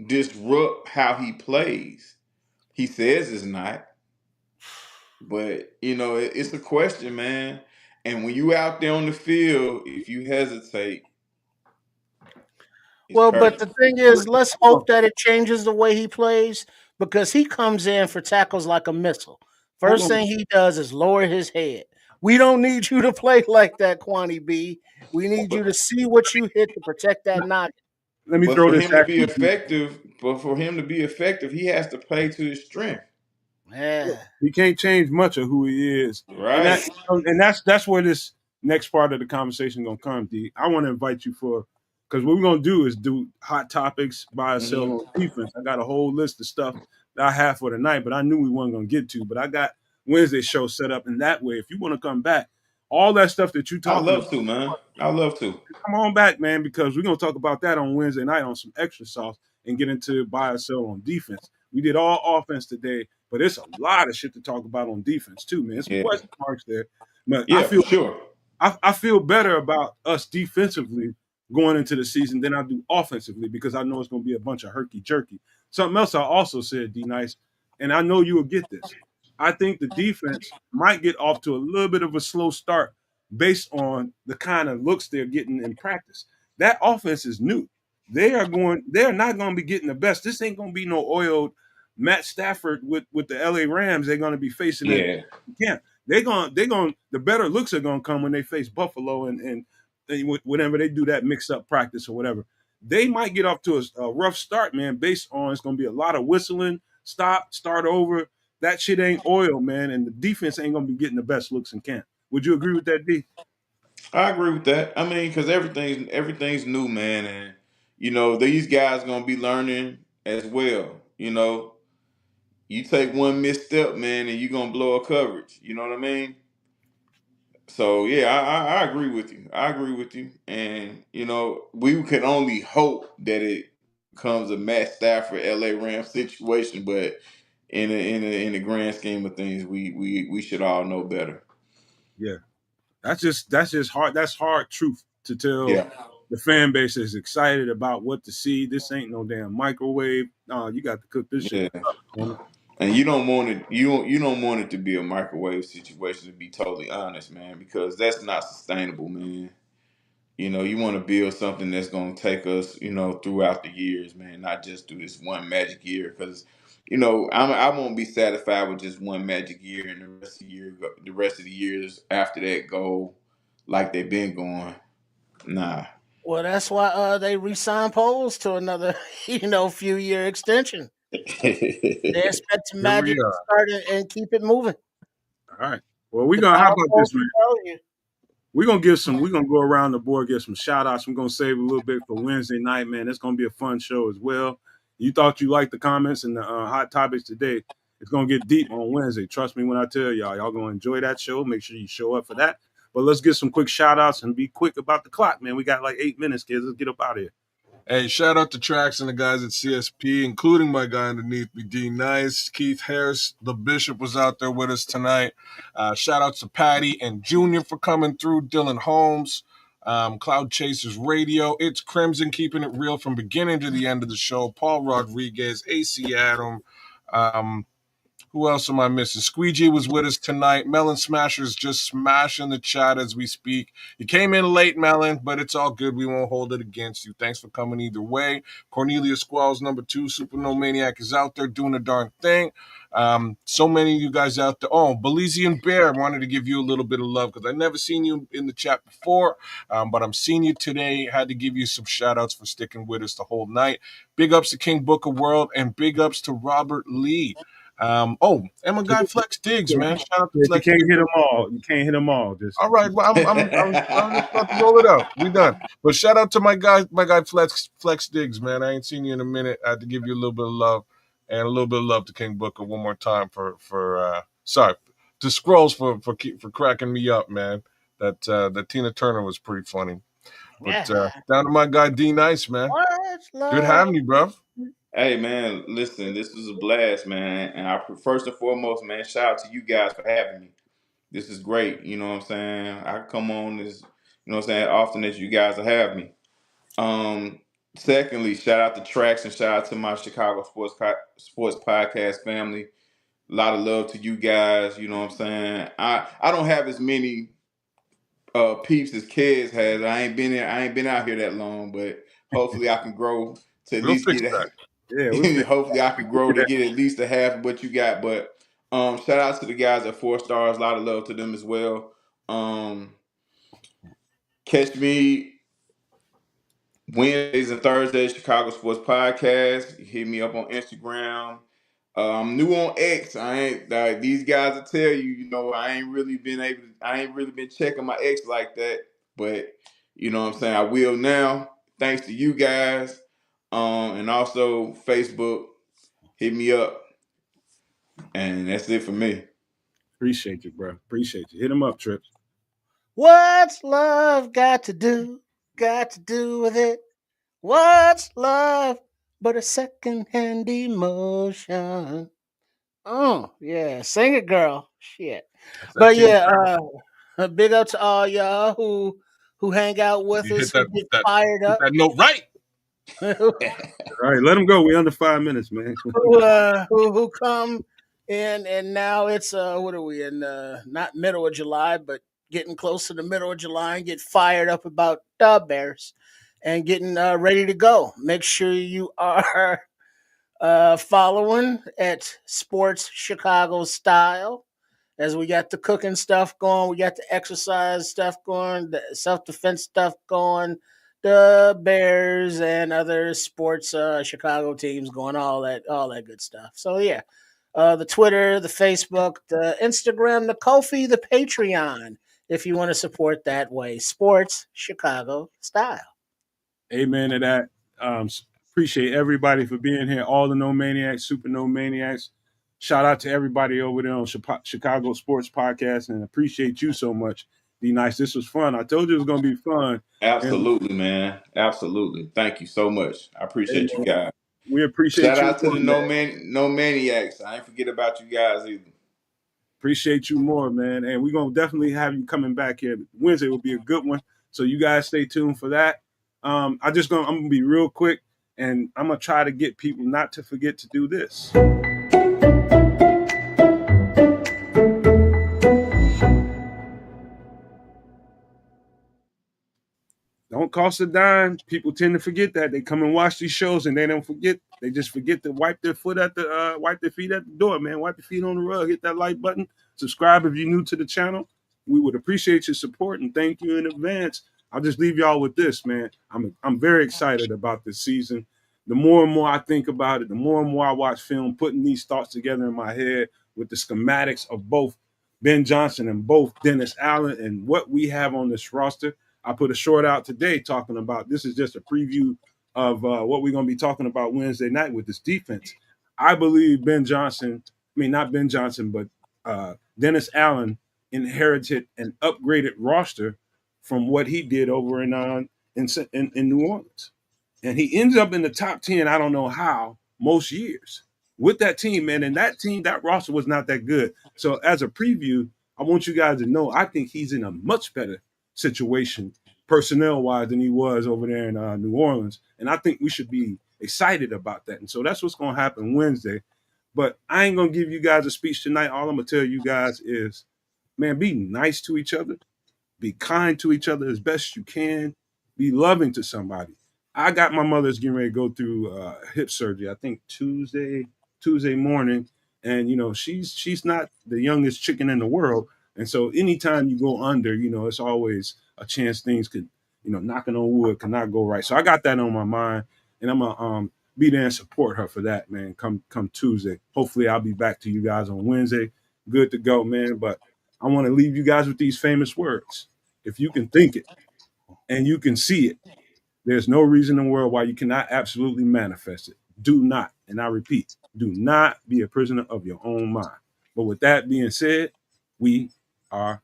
disrupt how he plays? He says it's not, but it's a question, man. And when you out there on the field, if you hesitate, it's Well, but hurting. the thing is, let's hope that it changes the way he plays, because he comes in for tackles like a missile. Hold First on. thing he does is lower his head. We don't need you to play like that, Quanty B. We need you But to see what you hit to protect that noggin. Let me but throw for this him to at be you. effective, he has to play to his strength. Yeah. He can't change much of who he is, and Right. that's where this next part of the conversation gonna come. D, I want to invite you for because what we're gonna do is do hot topics, buy or sell Hmm. on defense. I got a whole list of stuff that I have for tonight, but I knew we weren't gonna get to. But I got Wednesday show set up in that way. If you want to come back, all that stuff that you I talking about, love to, man. I love to. come on back, man, because we're gonna talk about that on Wednesday night on some extra sauce and get into buy or sell on defense. We did all offense today, but it's a lot of shit to talk about on defense too, man. Some Yeah. question marks there, but Yeah, for sure. I feel better about us defensively going into the season than I do offensively because I know it's going to be a bunch of herky jerky. Something else I also said, D Nice, and I know you will get this. I think the defense might get off to a little bit of a slow start based on the kind of looks they're getting in practice. That offense is new. They're not going to be getting the best. This ain't going to be no oiled Matt Stafford with the LA Rams they're going to be facing in Yeah. camp. They're going the better looks are going to come when they face Buffalo and whenever they do that mix up practice or whatever. They might get off to a rough start, man, based on it's going to be a lot of whistling, start over. That shit ain't oil, man, and the defense ain't going to be getting the best looks in camp. Would you agree with that, D? I agree with that. I mean, because everything's new, man, and these guys gonna be learning as well. You take one misstep, man, and you gonna blow a coverage. You know what I mean? So yeah, I agree with you. I agree with you, and we can only hope that it becomes a Matt Stafford LA Rams situation, but in the grand scheme of things, we should all know better. Yeah, that's just hard. That's hard truth to tell. Yeah. The fan base is excited about what to see. This ain't no damn microwave. No, you got to cook this shit Yeah. up, homie. And you don't want it to be a microwave situation, to be totally honest, man, because that's not sustainable, man. You want to build something that's going to take us, throughout the years, man, not just through this one magic year. Because, I won't be satisfied with just one magic year, and the rest of the years after that go like they've been going. Nah. Well, that's why they re-signed Poles to another, few year extension. They expect Here we Magic to are. start and keep it moving. All right. Well, we The gonna how power about Poles this, will man? tell you. We're gonna go around the board, get some shout outs. I'm gonna save a little bit for Wednesday night, man. It's gonna be a fun show as well. You thought you liked the comments and the hot topics today. It's gonna get deep on Wednesday. Trust me when I tell y'all gonna enjoy that show. Make sure you show up for that. But let's get some quick shout outs and be quick about the clock, man. We got like 8 minutes, kids. Let's get up out of here. Hey, shout out to Trax and the guys at CSP, including my guy underneath me, D Nice. Keith Harris, the Bishop, was out there with us tonight. Shout out to Patty and Junior for coming through. Dylan Holmes, Cloud Chasers Radio. It's Crimson, keeping it real from beginning to the end of the show. Paul Rodriguez, AC Adam. Who else am I missing? Squeegee was with us tonight. Melon Smasher's just smashing the chat as we speak. You came in late, Melon, but it's all good. We won't hold it against you. Thanks for coming either way. Cornelia Squalls, number 2, Super No Maniac is out there doing a darn thing. So many of you guys out there. Oh, Belizean Bear, wanted to give you a little bit of love because I never seen you in the chat before, but I'm seeing you today. Had to give you some shout outs for sticking with us the whole night. Big ups to King Booker World and big ups to Robert Lee. And my guy Flex Diggs, man. Shout out to If you Flex can't Diggs. hit them all, you can't hit them all. Just All right, well, I'm just about to roll it out. We done. But shout out to my guy Flex Diggs, man. I ain't seen you in a minute. I had to give you a little bit of love and a little bit of love to King Booker one more time sorry to Scrolls for cracking me up, man. That Tina Turner was pretty funny. But Yeah. down to my guy D Nice, man. What's Good love? having you, bro. Hey man, listen, this was a blast, man. And first and foremost, man, shout out to you guys for having me. This is great. You know what I'm saying? I come on as often as you guys will have me. Um, Secondly, shout out to Trax and shout out to my Chicago sports podcast family. A lot of love to you guys. You know what I'm saying? I don't have as many peeps as Kez has. I ain't been out here that long, but hopefully I can grow to at We'll least fix get that. yeah, we figured hopefully I can grow to that. get at least a half of what you got. But shout out to the guys at 4 Stars. A lot of love to them as well. Um, Catch me Wednesdays and Thursdays, Chicago Sports Podcast. Hit me up on Instagram. I'm new on X. I ain't like these guys will tell you. I ain't really been checking my X like that. But you know what I'm saying. I will now, thanks to you guys. And also Facebook. Hit me up, and that's it for me. Appreciate you, bro. Appreciate you. Hit him up, Trips. What's love got to do? Got to do with it? What's love but a second-hand emotion? Oh yeah, sing it, girl. Shit. That's that But Tim yeah, Brown. big up to all y'all who hang out with You us, hit who that get that fired hit up, that note right. All right, let him go. We under 5 minutes, man. who come in, and now it's what are we in? Not middle of July, but getting close to the middle of July, and get fired up about Bears and getting ready to go. Make sure you are following at Sports Chicago Style, as we got the cooking stuff going, we got the exercise stuff going, the self defense stuff going, the Bears and other sports Chicago teams going, all that good stuff. So yeah, the Twitter, the Facebook, the Instagram, the Ko-fi, the Patreon, if you want to support that way. Sports Chicago Style. Amen to that. Appreciate everybody for being here. All the No Maniacs, Super No Maniacs. Shout out to everybody over there on Chicago Sports Podcast, and appreciate you so much. Be nice. This was fun. I told you it was going to be fun. And Absolutely, man. Absolutely. Thank you so much. I appreciate you amen. guys. We appreciate Shout you out to more, the man. no maniacs. I ain't forget about you guys either. Appreciate you more, man. And we're going to definitely have you coming back here. Wednesday will be a good one. So you guys stay tuned for that. I'm going to be real quick, and I'm going to try to get people not to forget to do this. Don't cost a dime. People tend to forget that. They come and watch these shows and they don't forget. They just forget to wipe their feet at the door, man. Wipe your feet on the rug. Hit that like button. Subscribe if you're new to the channel. We would appreciate your support and thank you in advance. I'll just leave y'all with this, man. I'm very excited about this season. The more and more I think about it, the more and more I watch film, putting these thoughts together in my head with the schematics of both Ben Johnson and both Dennis Allen and what we have on this roster. I put a short out today talking about this is just a preview of what we're going to be talking about Wednesday night with this defense. I believe not Ben Johnson, but Dennis Allen inherited an upgraded roster from what he did over in New Orleans. And he ends up in the top 10, I don't know how, most years with that team, man. And that team, that roster was not that good. So as a preview, I want you guys to know I think he's in a much better situation personnel wise than he was over there in New Orleans. And I think we should be excited about that. And so that's what's going to happen Wednesday. But I ain't going to give you guys a speech tonight. All I'm going to tell you guys is, man, be nice to each other. Be kind to each other as best you can. Be loving to somebody. I got my mother's getting ready to go through hip surgery. I think Tuesday morning, and she's not the youngest chicken in the world. And so anytime you go under, it's always a chance things could, knocking on wood, could not go right. So I got that on my mind, and I'm gonna be there and support her for that, man. Come Tuesday. Hopefully I'll be back to you guys on Wednesday. Good to go, man. But I want to leave you guys with these famous words. If you can think it and you can see it, there's no reason in the world why you cannot absolutely manifest it. Do not, and I repeat, do not be a prisoner of your own mind. But with that being said, we are